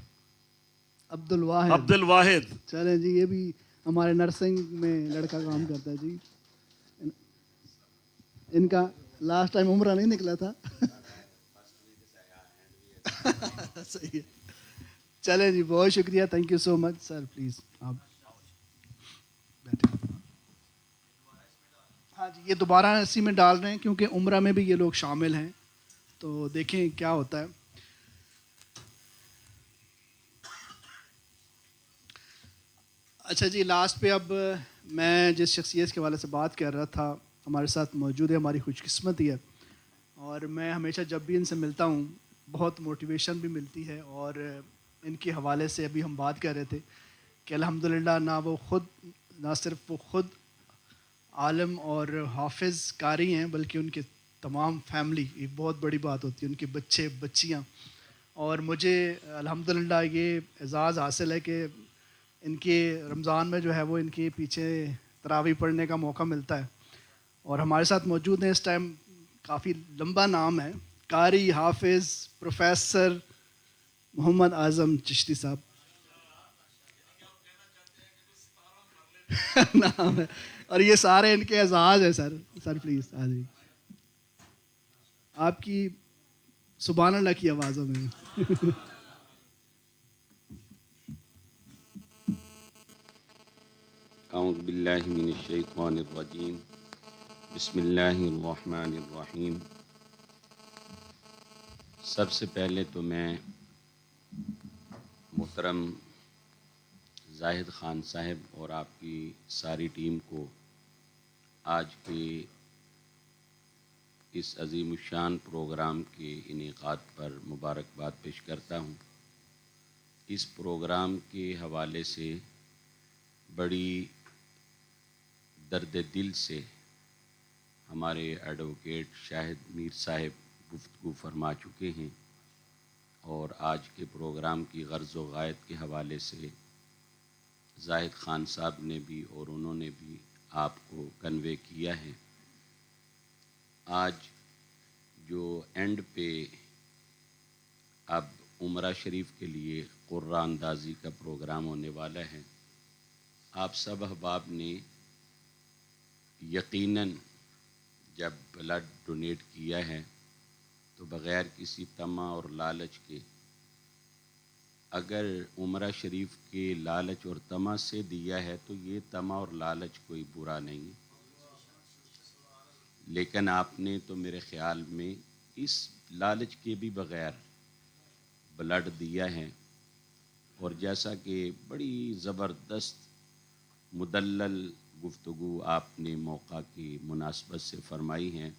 عبد الواحد. عبد الواحد چلیں جی، یہ بھی ہمارے نرسنگ میں لڑکا کام کرتا ہے جی. ان کا لاسٹ ٹائم عمرہ نہیں نکلا تھا. صحیح ہے. چلیں جی، بہت شکریہ، thank you so much sir. Please آپ بیٹھیں. ہاں جی، یہ دوبارہ اسی میں ڈال رہے ہیں کیونکہ عمرہ میں بھی یہ لوگ شامل ہیں، تو دیکھیں کیا ہوتا ہے. اچھا جی، لاسٹ پہ اب میں جس شخصیت کے حوالے سے بات کر رہا تھا ہمارے ساتھ موجود ہے، ہماری خوش قسمتی ہے، اور میں ہمیشہ جب بھی ان سے ملتا ہوں بہت موٹیویشن بھی ملتی ہے. اور ان کے حوالے سے ابھی ہم بات کر رہے تھے کہ الحمدللہ نہ صرف وہ خود عالم اور حافظ قاری ہیں، بلکہ ان کے تمام فیملی، ایک بہت بڑی بات ہوتی ہے، ان کے بچے بچیاں. اور مجھے الحمدللہ یہ اعزاز حاصل ہے کہ ان کے رمضان میں جو ہے وہ ان کے پیچھے تراویح پڑھنے کا موقع ملتا ہے. اور ہمارے ساتھ موجود ہیں اس ٹائم، کافی لمبا نام ہے، قاری حافظ پروفیسر محمد اعظم چشتی صاحب. نام ہے، اور یہ سارے ان کے اعزاز ہیں. سر پلیز آ جائیے. آپ کی سبحان اللہ کی آوازوں میں. اعوذ باللہ من الشیطان الرجیم، بسم اللہ الرحمن الرحیم. سب سے پہلے تو میں محترم زاہد خان صاحب اور آپ کی ساری ٹیم کو آج کے اس عظیم الشان پروگرام کے انعقاد پر مبارکباد پیش کرتا ہوں. اس پروگرام کے حوالے سے بڑی درد دل سے ہمارے ایڈوکیٹ شاہد میر صاحب گفتگو فرما چکے ہیں، اور آج کے پروگرام کی غرض و غایت کے حوالے سے زاہد خان صاحب نے بھی اور انہوں نے بھی آپ کو کنوے کیا ہے. آج جو اینڈ پہ اب عمرہ شریف کے لیے قرہ اندازی کا پروگرام ہونے والا ہے، آپ سب احباب نے یقیناً جب بلڈ ڈونیٹ کیا ہے تو بغیر کسی طمع اور لالچ کے، اگر عمرہ شریف کے لالچ اور طمع سے دیا ہے تو یہ طمع اور لالچ کوئی برا نہیں، لیکن آپ نے تو میرے خیال میں اس لالچ کے بھی بغیر بلڈ دیا ہے. اور جیسا کہ بڑی زبردست مدلل گفتگو آپ نے موقع کی مناسبت سے فرمائی ہیں،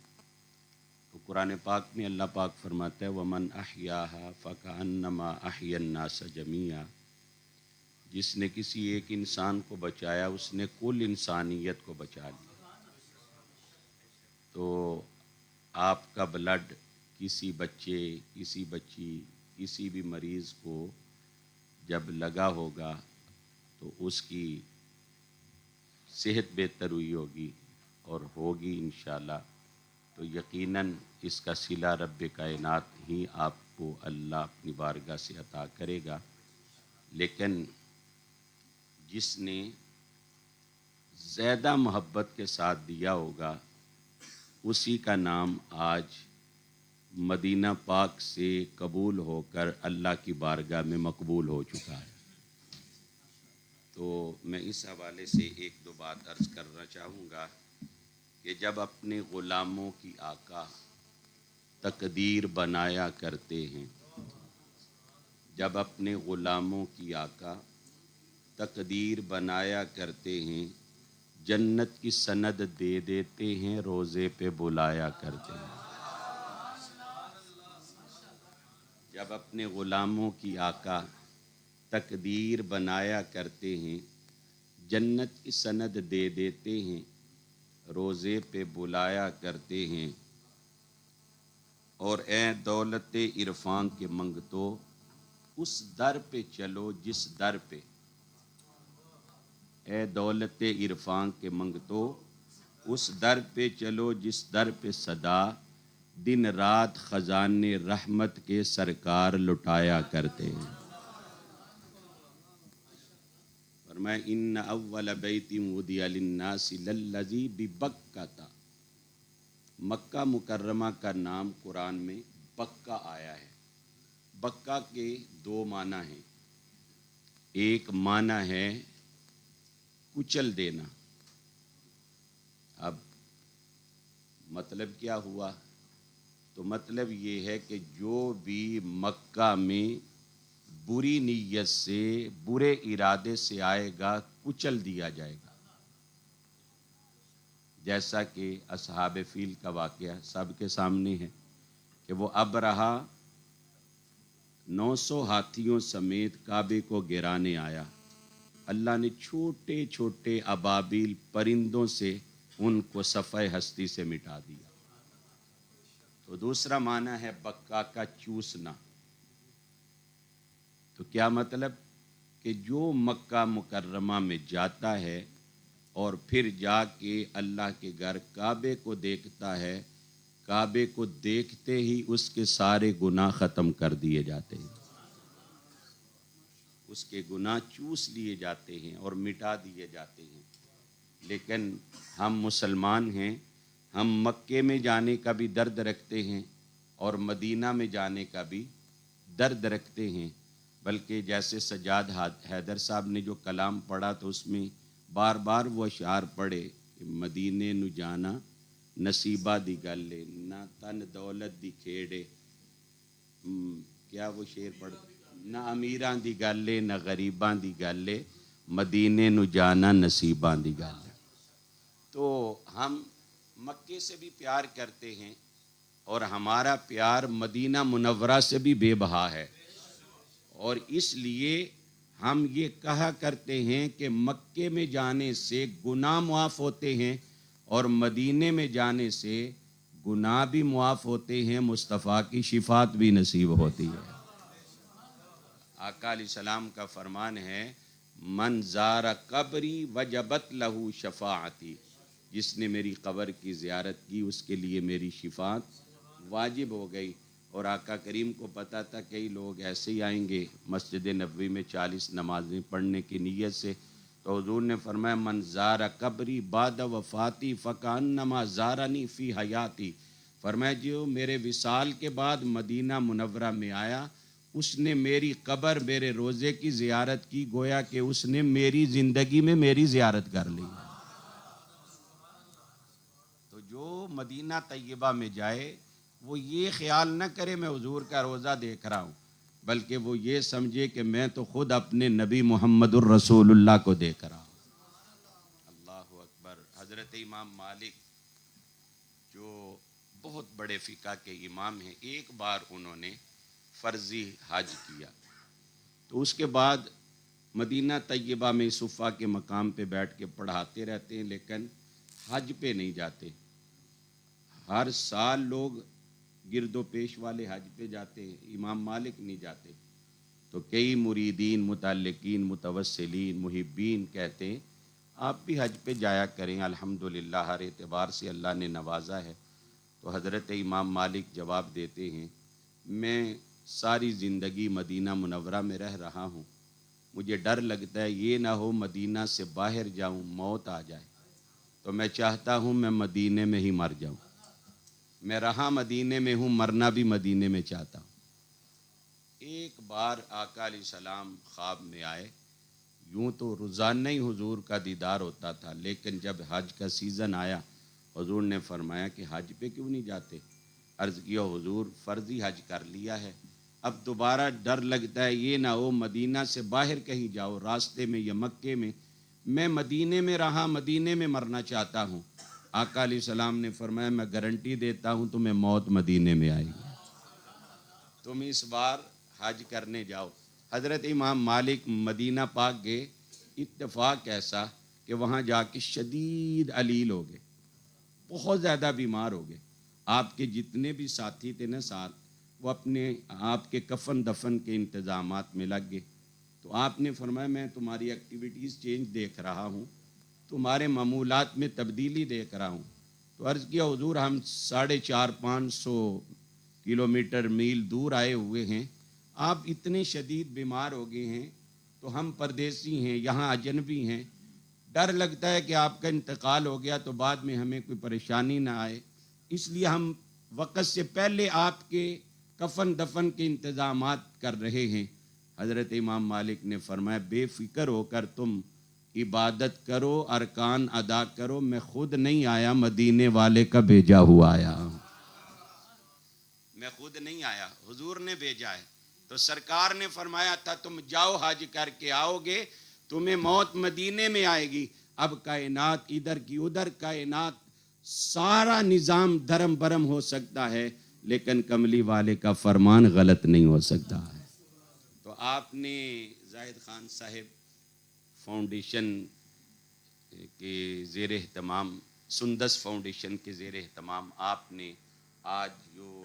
تو قرآن پاک میں اللہ پاک فرماتا ہے وَمَنْ أَحْيَاهَا فَكَأَنَّمَا أَحْيَا النَّاسَ جَمِيعًا. جس نے کسی ایک انسان کو بچایا اس نے کل انسانیت کو بچا لیا. تو آپ کا بلڈ کسی بچے، کسی بچی، کسی بھی مریض کو جب لگا ہوگا تو اس کی صحت بہتر ہوئی ہوگی اور ہوگی انشاءاللہ. تو یقیناً اس کا صلہ رب کائنات ہی آپ کو اللہ اپنی بارگاہ سے عطا کرے گا. لیکن جس نے زیادہ محبت کے ساتھ دیا ہوگا اسی کا نام آج مدینہ پاک سے قبول ہو کر اللہ کی بارگاہ میں مقبول ہو چکا ہے. تو میں اس حوالے سے ایک دو بات عرض کرنا چاہوں گا کہ جب اپنے غلاموں کی آقا تقدیر بنایا کرتے ہیں، جب اپنے غلاموں کی آقا تقدیر بنایا کرتے ہیں، جنت کی سند دے دیتے ہیں، روزے پہ بلایا کرتے ہیں۔ جب اپنے غلاموں کی آقا تقدیر بنایا کرتے ہیں، جنت کی سند دے دیتے ہیں، روزے پہ بلایا کرتے ہیں، اور اے دولت عرفان کے منگتو اس در پہ چلو جس در پہ، اے دولت عرفان کے منگتو اس در پہ چلو جس در پہ صدا دن رات خزانے رحمت کے سرکار لٹایا کرتے ہیں۔ فرمایا ان اول بیت وضع للناس للذی ببکۃ، مکہ مکرمہ کا نام قرآن میں بکہ آیا ہے۔ بکہ کے دو معنی ہیں، ایک معنی ہے کچل دینا۔ اب مطلب کیا ہوا؟ تو مطلب یہ ہے کہ جو بھی مکہ میں بری نیت سے برے ارادے سے آئے گا کچل دیا جائے گا، جیسا کہ اصحاب فیل کا واقعہ سب کے سامنے ہے کہ وہ ابرہہ 900 ہاتھیوں سمیت کعبے کو گرانے آیا، اللہ نے چھوٹے چھوٹے ابابیل پرندوں سے ان کو صفحہ ہستی سے مٹا دیا۔ تو دوسرا معنی ہے بکا کا چوسنا۔ تو کیا مطلب؟ کہ جو مکہ مکرمہ میں جاتا ہے اور پھر جا کے اللہ کے گھر کعبے کو دیکھتا ہے، کعبے کو دیکھتے ہی اس کے سارے گناہ ختم کر دیے جاتے ہیں، اس کے گناہ چوس لیے جاتے ہیں اور مٹا دیے جاتے ہیں۔ لیکن ہم مسلمان ہیں، ہم مکے میں جانے کا بھی درد رکھتے ہیں اور مدینہ میں جانے کا بھی درد رکھتے ہیں، بلکہ جیسے سجاد حیدر صاحب نے جو کلام پڑھا تو اس میں بار بار وہ اشعار پڑھے کہ مدینے نو جانا نصیبہ دی گلے نہ تن دولت دی کھیڑے، کیا وہ شعر پڑھ، نہ امیراں دی گلے نہ غریباں دی گلے، مدینے نو جانا نصیباں دی گلے۔ تو ہم مکے سے بھی پیار کرتے ہیں اور ہمارا پیار مدینہ منورہ سے بھی بے بہا ہے، اور اس لیے ہم یہ کہا کرتے ہیں کہ مکے میں جانے سے گناہ معاف ہوتے ہیں اور مدینے میں جانے سے گناہ بھی معاف ہوتے ہیں، مصطفیٰ کی شفاعت بھی نصیب ہوتی ہے۔ آقا علیہ السلام کا فرمان ہے من زار قبری وجبت لہو شفاعتی، جس نے میری قبر کی زیارت کی اس کے لیے میری شفاعت واجب ہو گئی۔ اور آقا کریم کو پتہ تھا کئی لوگ ایسے ہی آئیں گے مسجد نبوی میں 40 نمازیں پڑھنے کی نیت سے، تو حضور نے فرمایا من زار قبری بعد وفاتی فکانما زارنی فی حیاتی، فرمایا جو میرے وصال کے بعد مدینہ منورہ میں آیا اس نے میری قبر میرے روزے کی زیارت کی، گویا کہ اس نے میری زندگی میں میری زیارت کر لی۔ تو جو مدینہ طیبہ میں جائے وہ یہ خیال نہ کرے میں حضور کا روزہ دیکھ رہا ہوں، بلکہ وہ یہ سمجھے کہ میں تو خود اپنے نبی محمد الرسول اللہ کو دیکھ رہا ہوں۔ اللہ اکبر۔ حضرت امام مالک جو بہت بڑے فقہ کے امام ہیں، ایک بار انہوں نے فرضی حج کیا، تو اس کے بعد مدینہ طیبہ میں صفہ کے مقام پہ بیٹھ کے پڑھاتے رہتے ہیں، لیکن حج پہ نہیں جاتے۔ ہر سال لوگ گرد و پیش والے حج پہ جاتے ہیں، امام مالک نہیں جاتے۔ تو کئی مریدین، متعلقین، متوسلین، محبین کہتے ہیں آپ بھی حج پہ جایا کریں، الحمدللہ ہر اعتبار سے اللہ نے نوازا ہے۔ تو حضرت امام مالک جواب دیتے ہیں میں ساری زندگی مدینہ منورہ میں رہ رہا ہوں، مجھے ڈر لگتا ہے یہ نہ ہو مدینہ سے باہر جاؤں موت آ جائے، تو میں چاہتا ہوں میں مدینے میں ہی مر جاؤں۔ میں رہا مدینے میں ہوں، مرنا بھی مدینے میں چاہتا ہوں۔ ایک بار آقا علیہ السلام خواب میں آئے، یوں تو روزانہ ہی حضور کا دیدار ہوتا تھا، لیکن جب حج کا سیزن آیا حضور نے فرمایا کہ حج پہ کیوں نہیں جاتے؟ عرض کیا حضور فرضی حج کر لیا ہے، اب دوبارہ ڈر لگتا ہے یہ نہ ہو مدینہ سے باہر کہیں جاؤ راستے میں یا مکے میں مدینے میں رہا، مدینے میں مرنا چاہتا ہوں۔ آقا علیہ السلام نے فرمایا میں گارنٹی دیتا ہوں تمہیں موت مدینے میں آئے گی، تم اس بار حج کرنے جاؤ۔ حضرت امام مالک مدینہ پاک گئے، اتفاق ایسا کہ وہاں جا کے شدید علیل ہو گئے، بہت زیادہ بیمار ہو گئے۔ آپ کے جتنے بھی ساتھی تھے نا ساتھ، وہ اپنے آپ کے کفن دفن کے انتظامات میں لگ گئے۔ تو آپ نے فرمایا میں تمہاری ایکٹیویٹیز چینج دیکھ رہا ہوں، تمہارے معمولات میں تبدیلی دیکھ رہا ہوں۔ تو عرض کیا حضور ہم 450-500 کلومیٹر میل دور آئے ہوئے ہیں، آپ اتنے شدید بیمار ہو گئے ہیں، تو ہم پردیسی ہیں، یہاں اجنبی ہیں، ڈر لگتا ہے کہ آپ کا انتقال ہو گیا تو بعد میں ہمیں کوئی پریشانی نہ آئے، اس لیے ہم وقت سے پہلے آپ کے کفن دفن کے انتظامات کر رہے ہیں۔ حضرت امام مالک نے فرمایا بے فکر ہو کر تم عبادت کرو، ارکان ادا کرو، میں خود نہیں آیا، مدینے والے کا بھیجا ہوا آیا ہوں، میں خود نہیں آیا، حضور نے بھیجا ہے۔ تو سرکار نے فرمایا تھا تم جاؤ حج کر کے آؤ گے، تمہیں موت مدینے میں آئے گی۔ اب کائنات ادھر کی ادھر، کائنات سارا نظام دھرم برم ہو سکتا ہے، لیکن کملی والے کا فرمان غلط نہیں ہو سکتا ہے۔ تو آپ نے زاہد خان صاحب فاؤنڈیشن کے زیر اہتمام، سندس فاؤنڈیشن کے زیر اہتمام آپ نے آج جو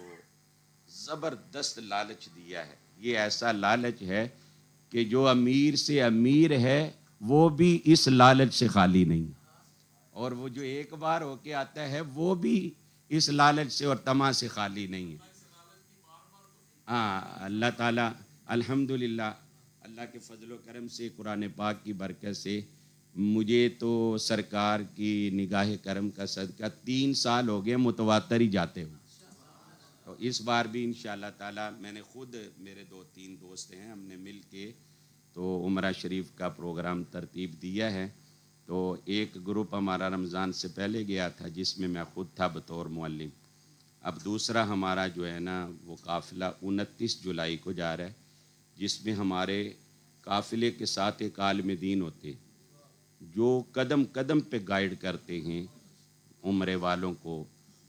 زبردست لالچ دیا ہے، یہ ایسا لالچ ہے کہ جو امیر سے امیر ہے وہ بھی اس لالچ سے خالی نہیں، اور وہ جو ایک بار ہو کے آتا ہے وہ بھی اس لالچ سے اور طمع سے خالی نہیں ہے۔ ہاں، اللہ تعالیٰ الحمدللہ اللہ کے فضل و کرم سے، قرآن پاک کی برکت سے مجھے تو سرکار کی نگاہ کرم کا صدقہ 3 سال ہو گئے متواتر ہی جاتے ہوئے۔ تو اس بار بھی انشاءاللہ تعالیٰ میں نے خود، میرے 2-3 دوست ہیں، ہم نے مل کے تو عمرہ شریف کا پروگرام ترتیب دیا ہے۔ تو ایک گروپ ہمارا رمضان سے پہلے گیا تھا جس میں میں خود تھا بطور معلم، اب دوسرا ہمارا جو ہے نا وہ قافلہ 29 جولائی کو جا رہا ہے، جس میں ہمارے قافلے کے ساتھ ایک عالم دین ہوتے جو قدم قدم پہ گائیڈ کرتے ہیں عمرے والوں کو۔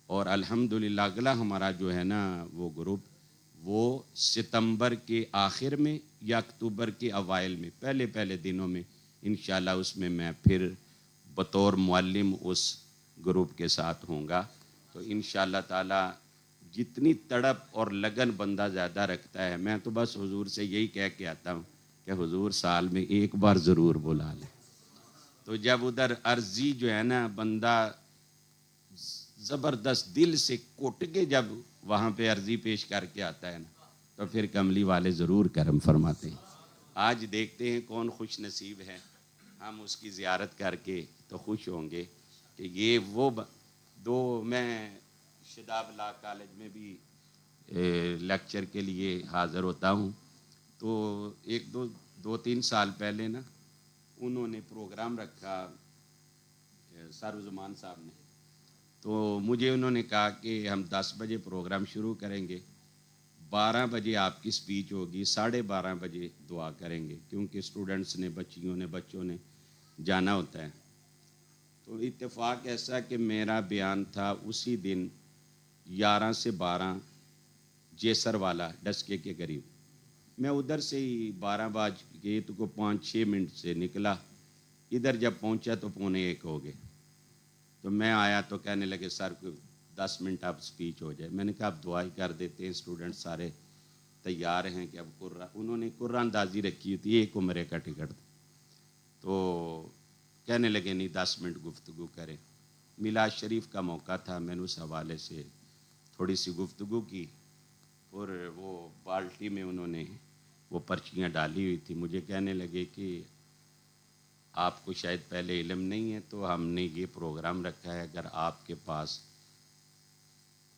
اور الحمدللہ اگلا ہمارا جو ہے نا وہ گروپ، وہ ستمبر کے آخر میں یا اکتوبر کے اوائل میں، پہلے دنوں میں انشاءاللہ اس میں میں پھر بطور معلم اس گروپ کے ساتھ ہوں گا۔ تو انشاءاللہ تعالیٰ جتنی تڑپ اور لگن بندہ زیادہ رکھتا ہے، میں تو بس حضور سے یہی کہہ کے آتا ہوں کہ حضور سال میں ایک بار ضرور بلا لیں۔ تو جب ادھر عرضی جو ہے نا بندہ زبردست دل سے کوٹ کے جب وہاں پہ عرضی پیش کر کے آتا ہے نا، تو پھر کملی والے ضرور کرم فرماتے ہیں۔ آج دیکھتے ہیں کون خوش نصیب ہے، ہم اس کی زیارت کر کے تو خوش ہوں گے کہ یہ وہ میں شداب لا کالج میں بھی لیکچر کے لیے حاضر ہوتا ہوں، تو ایک دو 3 سال پہلے نا انہوں نے پروگرام رکھا سروزمان صاحب نے، تو مجھے انہوں نے کہا کہ ہم 10 بجے پروگرام شروع کریں گے، 12 بجے آپ کی سپیچ ہوگی، 12:30 بجے دعا کریں گے، کیونکہ اسٹوڈنٹس نے، بچوں نے جانا ہوتا ہے۔ تو اتفاق ایسا کہ میرا بیان تھا اسی دن 11 سے 12 جیسر والا ڈسکے کے قریب، میں ادھر سے ہی 12 بج کے تو کو 5-6 منٹ سے نکلا، ادھر جب پہنچا تو 12:45 ہو گئے۔ تو میں آیا تو کہنے لگے سر کو 10 منٹ اب سپیچ ہو جائے، میں نے کہا اب دعا ہی کر دیتے ہیں، اسٹوڈنٹ سارے تیار ہیں کہ اب انہوں نے قرآن اندازی رکھی ہوئی تھی، 1 عمرے کا ٹکٹ، تو کہنے لگے نہیں 10 منٹ گفتگو کریں۔ میلاد شریف کا موقع تھا، میں نے اس حوالے سے تھوڑی سی گفتگو کی، اور وہ بالٹی میں انہوں نے وہ پرچیاں ڈالی ہوئی تھی، مجھے کہنے لگے کہ آپ کو شاید پہلے علم نہیں ہے، تو ہم نے یہ پروگرام رکھا ہے، اگر آپ کے پاس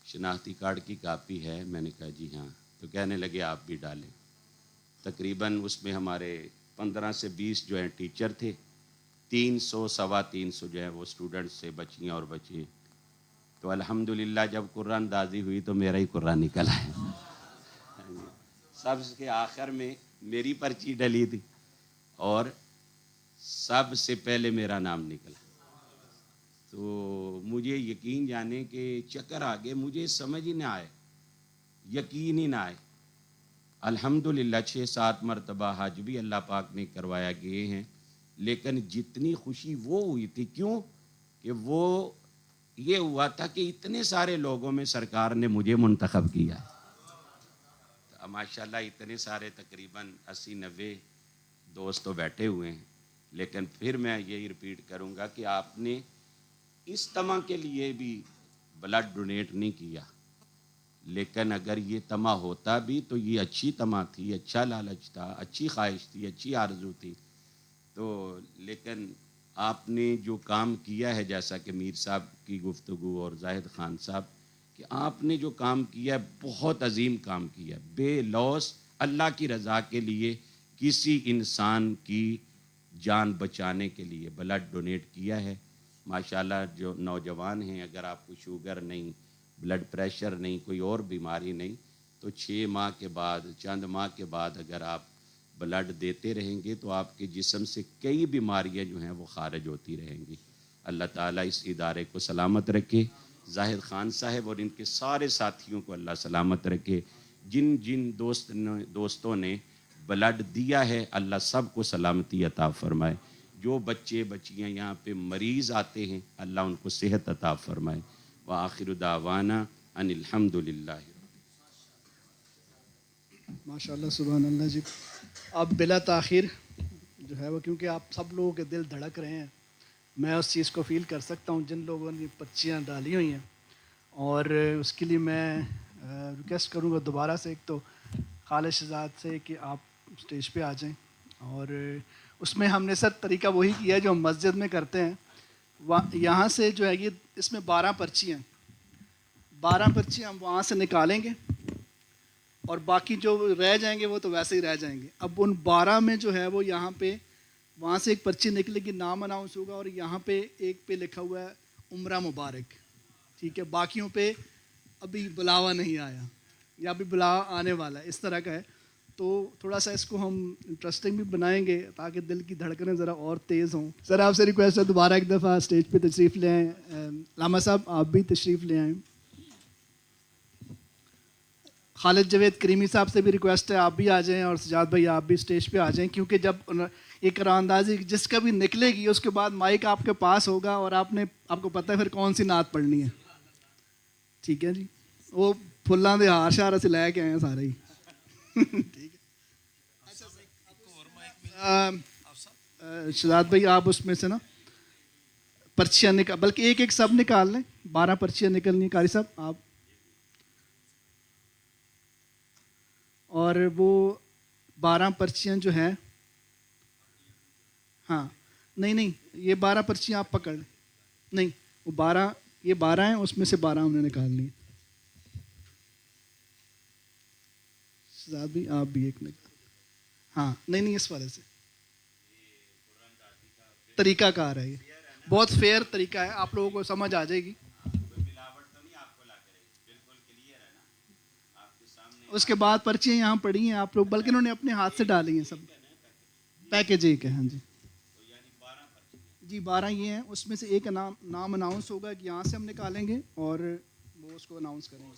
شناختی کارڈ کی کاپی ہے؟ میں نے کہا جی ہاں، تو کہنے لگے آپ بھی ڈالیں۔ تقریباً اس میں ہمارے 15 سے 20 جو ہیں ٹیچر تھے، 300-350 جو ہیں وہ اسٹوڈنٹس سے، بچیاں اور بچے۔ تو الحمدللہ جب قرآن اندازی ہوئی تو میرا ہی قرآن نکل آیا، سب کے آخر میں میری پرچی ڈلی تھی اور سب سے پہلے میرا نام نکلا. تو مجھے یقین جانے کہ چکر آگے مجھے سمجھ ہی نہ آئے, یقین ہی نہ آئے. الحمدللہ 6-7 مرتبہ حج بھی اللہ پاک نے کروایا گئے ہیں, لیکن جتنی خوشی وہ ہوئی تھی, کیوں کہ وہ یہ ہوا تھا کہ اتنے سارے لوگوں میں سرکار نے مجھے منتخب کیا. ماشاءاللہ اتنے سارے تقریباً 80-90 دوست تو بیٹھے ہوئے ہیں, لیکن پھر میں یہی ریپیٹ کروں گا کہ آپ نے اس طمع کے لیے بھی بلڈ ڈونیٹ نہیں کیا, لیکن اگر یہ طمع ہوتا بھی تو یہ اچھی طمع تھی, اچھا لالچ تھا, اچھی خواہش تھی, اچھی آرزو تھی. تو لیکن آپ نے جو کام کیا ہے, جیسا کہ میر صاحب کی گفتگو اور زاہد خان صاحب, کہ آپ نے جو کام کیا ہے بہت عظیم کام کیا ہے, بے لوث اللہ کی رضا کے لیے کسی انسان کی جان بچانے کے لیے بلڈ ڈونیٹ کیا ہے. ماشاءاللہ جو نوجوان ہیں, اگر آپ کو شوگر نہیں, بلڈ پریشر نہیں, کوئی اور بیماری نہیں, تو 6 ماہ کے بعد, چند ماہ کے بعد اگر آپ بلڈ دیتے رہیں گے تو آپ کے جسم سے کئی بیماریاں جو ہیں وہ خارج ہوتی رہیں گی. اللہ تعالیٰ اس ادارے کو سلامت رکھے, زاہد خان صاحب اور ان کے سارے ساتھیوں کو اللہ سلامت رکھے. جن جن دوستوں نے بلڈ دیا ہے اللہ سب کو سلامتی عطا فرمائے. جو بچے بچیاں یہاں پہ مریض آتے ہیں اللہ ان کو صحت عطا فرمائے. وآخر دعوانا ان الحمدللہ. ماشاءاللہ سبحان اللہ جی. اب بلا تاخیر جو ہے وہ, کیونکہ آپ سب لوگوں کے دل دھڑک رہے ہیں, میں اس چیز کو فیل کر سکتا ہوں جن لوگوں نے پرچیاں ڈالی ہوئی ہیں, اور اس کے لیے میں ریکویسٹ کروں گا دوبارہ سے, ایک تو خالد شہزاد سے کہ آپ اسٹیج پہ آ جائیں, اور اس میں ہم نے سر طریقہ وہی کیا ہے جو ہم مسجد میں کرتے ہیں. یہاں سے جو ہے یہ اس میں 12 پرچیاں, 12 پرچیاں ہم وہاں سے نکالیں گے, اور باقی جو رہ جائیں گے وہ تو ویسے ہی رہ جائیں گے. اب ان 12 میں جو ہے وہ یہاں پہ وہاں سے ایک پرچی نکلے گی, نام اناؤنس ہوگا, اور یہاں پہ ایک پہ لکھا ہوا ہے عمرہ مبارک, ٹھیک ہے. باقیوں پہ ابھی بلاوا نہیں آیا یا ابھی بلاوا آنے والا ہے, اس طرح کا ہے. تو تھوڑا سا اس کو ہم انٹرسٹنگ بھی بنائیں گے تاکہ دل کی دھڑکنیں ذرا اور تیز ہوں. سر آپ سے ریکویسٹ ہے دوبارہ ایک دفعہ اسٹیج پہ تشریف لے آئیں. علامہ صاحب آپ بھی تشریف لے آئیں. خالد جاوید کریمی صاحب سے بھی ریکویسٹ ہے آپ بھی آ جائیں, اور سجاد بھائی آپ بھی اسٹیج پہ آ جائیں, کیونکہ جب یہ قرآن اندازی جس کا بھی نکلے گی اس کے بعد مائک آپ کے پاس ہوگا, اور آپ کو پتہ ہے پھر کون سی نعت پڑھنی ہے, ٹھیک ہے جی. وہ پھلاں دے ہار شار سے لے کے آئے ہیں سارے ہی, ٹھیک ہے. شہزاد بھائی آپ اس میں سے نا پرچیاں بلکہ ایک سب نکال لیں, 12 پرچیاں نکلنی. قاری صاحب آپ, اور وہ 12 پرچیاں جو ہیں, ہاں نہیں یہ 12 پرچیاں آپ پکڑ لیں, نہیں وہ 12 یہ 12 ہیں, اس میں سے 12 ہم نے نکالنی ہے. شہزاد بھی آپ بھی ایک نکال, ہاں نہیں اس والے سے طریقہ کار ہے, یہ بہت فیئر طریقہ ہے, آپ لوگوں کو سمجھ آ جائے گی. اس کے بعد پرچیاں یہاں پڑی ہیں آپ لوگ, بلکہ انہوں نے اپنے ہاتھ سے ڈالی ہیں سب, پیکیج ایک ہے. ہاں جی جی 12 یہ ہیں, اس میں سے ایک نام اناؤنس ہوگا کہ یہاں سے ہم نکالیں گے, اور وہ اس کو اناؤنس کریں گے.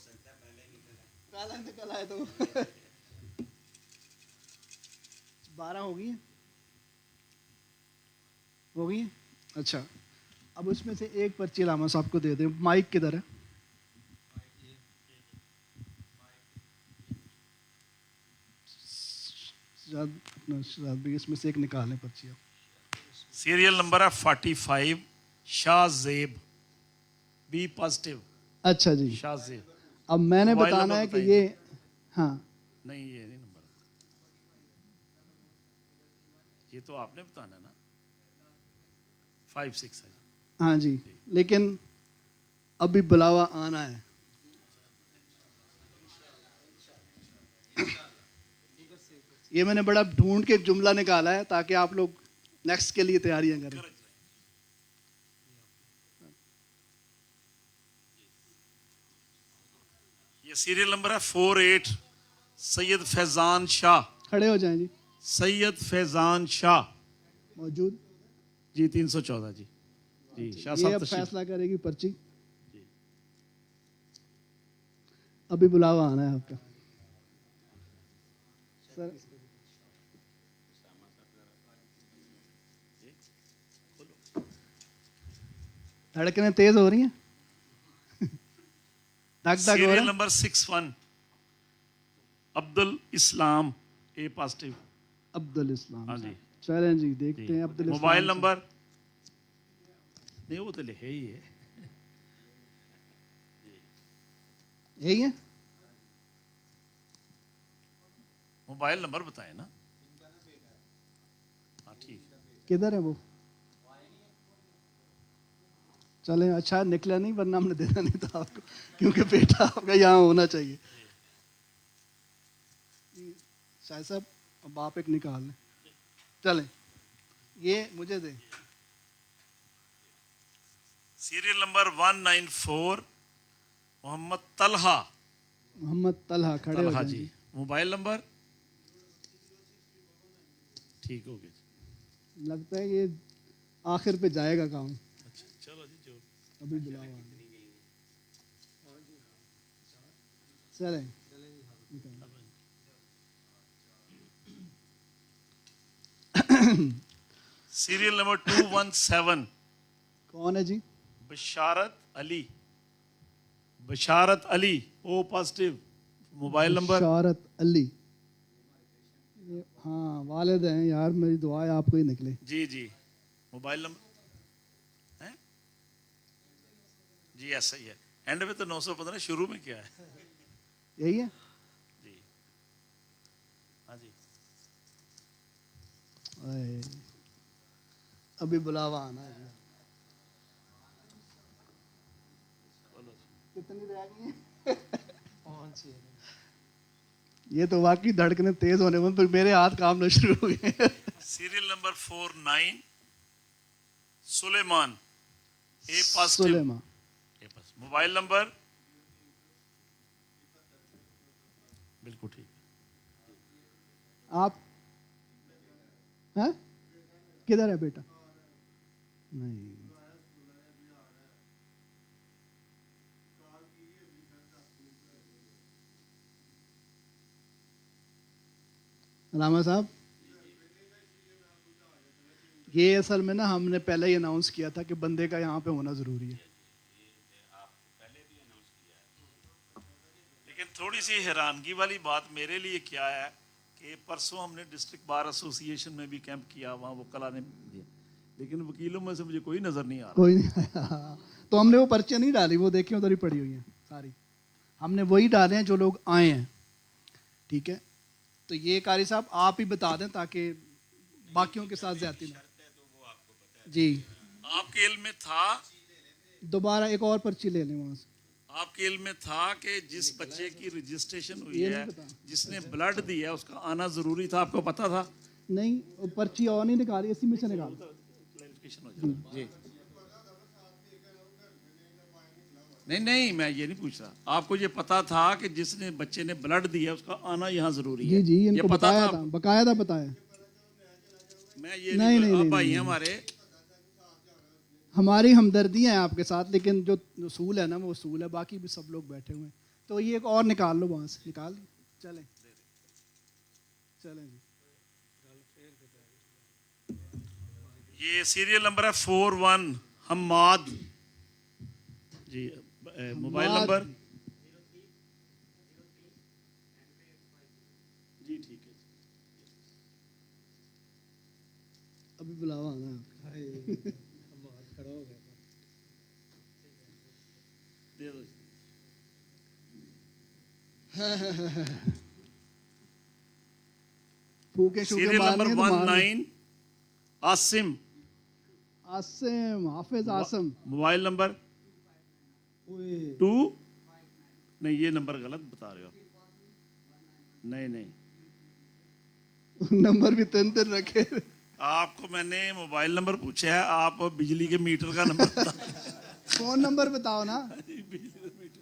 پہلے نکل آئے تو 12 ہو گئی ہیں. اچھا اب اس میں سے ایک پرچی علامہ صاحب کو دے دیں. مائک کدھر ہے؟ شہزاد بھی اس میں سے ایک نکالیں پرچی. سیریل نمبر ہے 45 شاہ زیب, بی پازیٹیو. اچھا جی, شاہ زیب. اب میں نے موبائل بتانا نمبر ہے کہ بتائیں. یہ, ہاں نہیں یہ نہیں نمبر, یہ تو آپ نے بتانا ہے نا. 56 ہے. ہاں جی, لیکن ابھی بلاوا آنا ہے. یہ میں نے بڑا ڈھونڈ کے جملہ نکالا ہے تاکہ آپ لوگ نیکسٹ کے لیے تیاریاں کریں. یہ سیریل نمبر ہے 48 سید فیضان شاہ. کھڑے ہو جائیں جی. سید فیضان شاہ موجود. جی 314 جی. جی شاہ یہ صاحب اب تشریف. فیصلہ کرے گی پرچی. ابھی بلاوا آنا ہے آپ کا. سر دھڑکنیں تیز ہو رہی ہیں. دھک دھک ہو سیریل رہا ہے. نمبر 61 عبد الاسلام اے پازیٹیو. عبد الاسلام. ہاں جی. چلیں جی دیکھتے ہیں عبد الاسلام. موبائل نمبر نہیں وہ تو لکھے ہی ہے. یہی ہے. موبائل نمبر بتائیں نا. ہاں ٹھیک ہے. کدھر ہے وہ؟ چلیں اچھا نکلا نہیں ورنہ ہم نے دینا نہیں تھا آپ کو کیونکہ بیٹا آپ کا یہاں ہونا چاہیے. شاہ صاحب اب آپ ایک نکال لیں. چلیں یہ مجھے دیں. سیریل نمبر 194 محمد طلحہ. محمد طلحہ کھڑے ہو طلحہ جائیں جی. موبائل نمبر ٹھیک ہو گیا. لگتا ہے یہ آخر پہ جائے گا کام. اچھا چلو جی جو ابھی بلاوا. چلیں سیریل نمبر 217 کون ہے جی؟ بشارت علی. بشارت علی او پازیٹیو. موبائل نمبر بشارت علی. ہاں والد ہیں یار میری دعا ہے آپ کو ہی نکلے. جی جی. موبائل نمبر جی ایسا ہی ہے. اینڈ میں تو 915 شروع میں کیا ہے. یہی ہے. جی ہاں جی. اے، ابھی بلاوا آنا ہے. کتنی رہ گئی ہیں؟ یہ تو واقعی دھڑکنیں تیز ہونے میں پھر میرے ہاتھ کام نہ شروع ہو گئے. Serial number 49 Suleman A positive. Suleman. Mobile number بالکل ٹھیک. آپ ہیں کدھر ہے بیٹا؟ نہیں علامہ صاحب یہ اصل میں نا ہم نے پہلے ہی اناؤنس کیا تھا کہ بندے کا یہاں پہ ہونا ضروری ہے. لیکن تھوڑی سی حیرانگی والی بات میرے لیے کیا ہے کہ پرسوں ہم نے ڈسٹرکٹ بار ایسوسی ایشن میں بھی کیمپ کیا. وہاں وکلا نے دیا لیکن وکیلوں میں سے مجھے کوئی نظر نہیں آ رہا. کوئی نہیں آیا. تو ہم نے وہ پرچے نہیں ڈالی. وہ دیکھیں ادھر ہی پڑی ہوئی ہیں ساری. ہم نے وہی ڈالے ہیں جو لوگ آئے ہیں. ٹھیک ہے تو یہ قاری صاحب آپ ہی بتا دیں تاکہ باقیوں کے ساتھ زیادتی نہ. جی آپ کے علم میں تھا دوبارہ ایک اور پرچی لے لیں وہاں سے. آپ کے علم میں تھا کہ جس بچے کی رجسٹریشن ہوئی یہ ہے نہیں پتا. جس نے بلڈ دیا اس کا آنا ضروری تھا. آپ کو پتا تھا؟ نہیں وہ پرچی اور نہیں نکالی اسی میں سے نکال. جی نہیں میں یہ نہیں پوچھ رہا. آپ کو یہ پتا تھا کہ جس نے بچے نے بلڈ دیا اس کا آنا یہاں ضروری ہے؟ جی جی ان یہ کو پتا بتایا تھا تھا باقاعدہ بتایا. میں یہ نہیں، نہیں نہیں، آپ نہیں، بھائی ہیں نہیں۔ ہمارے. ہماری ہمدردی ہیں آپ کے ساتھ لیکن جو اصول ہے نا وہ اصول ہے. باقی بھی سب لوگ بیٹھے ہوئے ہیں تو یہ ایک اور نکال لو وہاں سے. نکال چلیں چلیں جی. یہ سیریل نمبر ہے 41 حماد جی. موبائل حماد. نمبر جی ٹھیک ہے. ابھی بلاوا آنا ہے. دے دو. پھوکے شوکے سیریل مارنے نمبر ہیں تو مار لیں. 19 عاصم. عاصم حافظ عاصم. موبائل نمبر 2 نہیں یہ نمبر غلط بتا رہے ہو. نہیں نمبر بھی تین تین رکھے. آپ کو میں نے موبائل نمبر پوچھا ہے. آپ بجلی کے میٹر کا نمبر بتا. فون نمبر بتاؤ نا. بجلی کے میٹر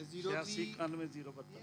86 03। 91 032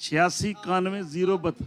86 91 032।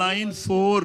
94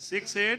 68।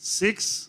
6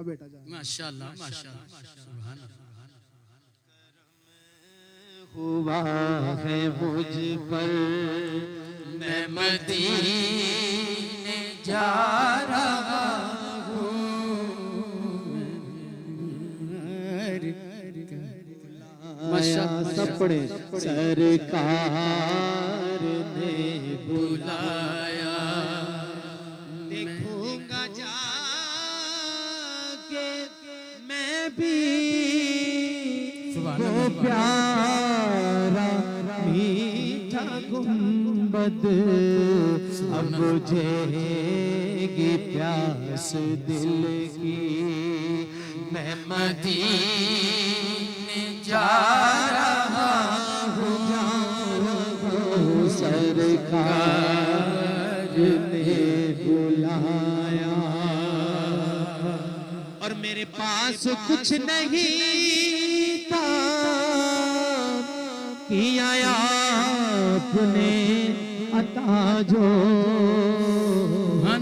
اپنا بیٹا جائے. ماشاءاللہ ماشاءاللہ سبحان اللہ. ہوا ہے مجھ پر میں مدینے جا رہا ہوں. سب پڑھے. سرکار نے بلایا دیکھوں گا جا کے میں بھی وہ پیارا میٹھا گنبد. اب مجھے گی پیاس دل کی میں مدینے جا رہا ہوں. سرکار نے بلایا اور میرے پاس کچھ نہیں تھا کیا آپ نے عطا جو ہے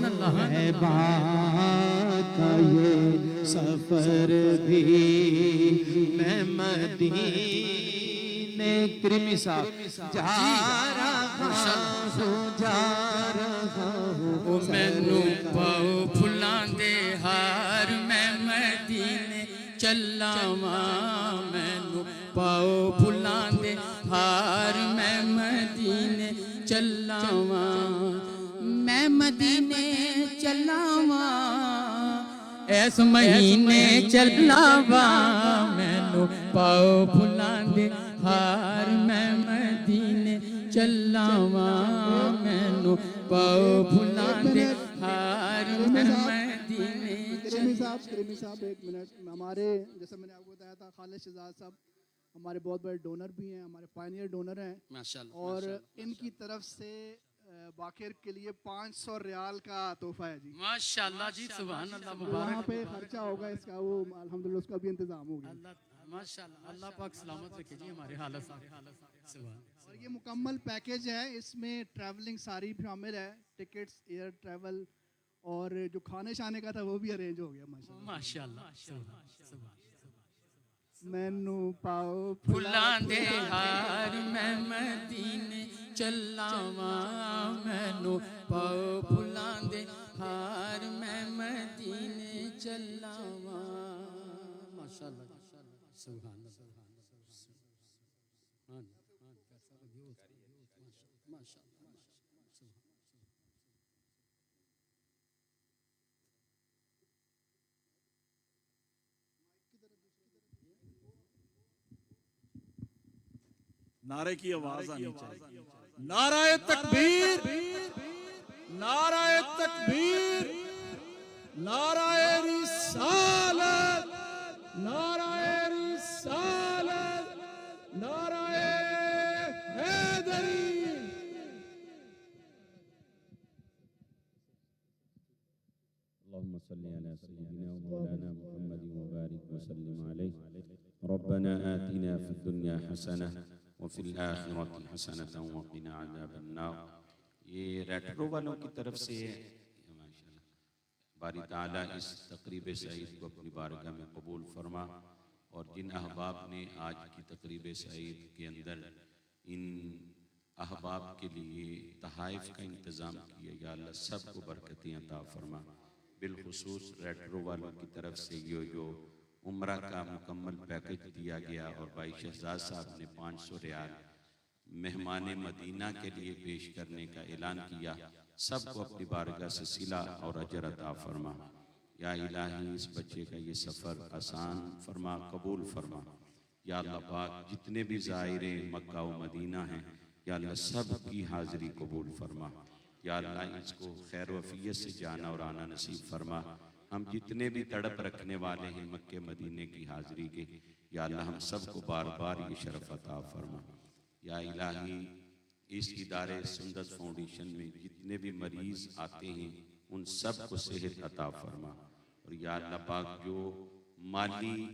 کا یہ سفر بھی میں مدینے کرمی صاحب جا رہا ہوں. مینوں پاؤ پھلاں دے ہار میں مدینے چلاواں. مینوں پاؤ پھلاں دے ہار میں مدینے چلاواں. میں مدینے چلاواں اس مہینے چلاواں. مینوں پاؤ پھلاں دے ہار میں مدینے چلاواں. مینوں پاؤ پھلاں دے ہار میں مدینے. کریمی صاحب ایک منٹ. ہمارے جیسا میں نے آپ کو بتایا تھا خالد شہزاد صاحب ہمارے بہت بڑے ڈونر بھی ہیں, ہمارے پائنیئر ڈونر ہیں, اور ان کی طرف سے باقر کے لیے 500 ریال کا تحفہ ہے جی. ماشاءاللہ جی سبحان اللہ وہاں مبارک. پہ خرچہ ہوگا اس کا, وہ الحمدللہ اس کا بھی انتظام ہو گیا. ماشاءاللہ اللہ پاک سلامت رکھے جی ہمارے حالت سبحان. اور یہ مکمل پیکیج ہے, اس میں ٹریولنگ ساری شامل ہے, ٹکٹس, ایئر ٹریول, اور جو کھانے شانے کا تھا وہ بھی ارینج ہو گیا ماشاءاللہ. مینوں پاؤ پھلاں دے ہار میں مدینے چلاواں. مینوں پاؤ پھلاں دے ہار میں مدینے چلاواں. ماشاءاللہ سبحان اللہ. نعرے کی آواز آنی چاہیے. نعرہ تکبیر, نعرہ تکبیر, نعرہ رسالت, نعرہ رسالت, نعرہ حیدری. اللهم صل على سيدنا ومولانا محمد وبارك وسلم عليه. ربنا آتنا في الدنيا حسنة وفي الآخرة حسنة وقنا عذاب النار. یہ ریٹرو والوں کی طرف سے ماشاءاللہ باری تعالیٰ اس تقریب سعید کو اپنی بارگاہ میں قبول فرما, اور جن احباب نے آج کی تقریب سعید کے اندر ان احباب کے لیے تحائف کا انتظام کیا, یا اللہ سب کو برکتیں عطا فرما. بالخصوص ریٹرو والوں کی طرف سے یہ جو عمرہ کا مکمل پیکج دیا گیا, اور بھائی شہزاد صاحب نے 500 ریال مہمان مدینہ کے لیے پیش کرنے کا اعلان کیا, سب کو اپنی بارگاہ سے صلہ اور اجر عطا فرما. یا الہی اس بچے کا یہ سفر آسان فرما, قبول فرما. یا اللہ پاک جتنے بھی زائرین مکہ و مدینہ ہیں, یا اللہ سب کی حاضری قبول فرما. یا اللہ اس کو خیر و عافیت سے جانا اور آنا نصیب فرما. ہم جتنے بھی تڑپ رکھنے والے ہیں مکہ مدینے کی حاضری کے, یا اللہ ہم سب کو بار بار یہ شرف عطا فرما. یا الہی اس ادارے سندس فاؤنڈیشن میں جتنے بھی مریض آتے ہیں ان سب کو صحت عطا فرما. اور یا اللہ پاک جو مالی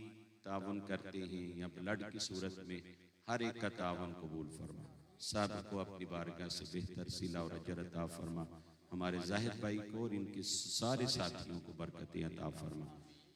تعاون کرتے ہیں یا بلڈ کی صورت میں, ہر ایک کا تعاون قبول فرما. سب کو اپنی بارگاہ سے بہتر صلہ اور اجر عطا فرما. ہمارے ظاہر بھائی کو اور ان کے سارے ساتھیوں کو برکتیں عطا فرما.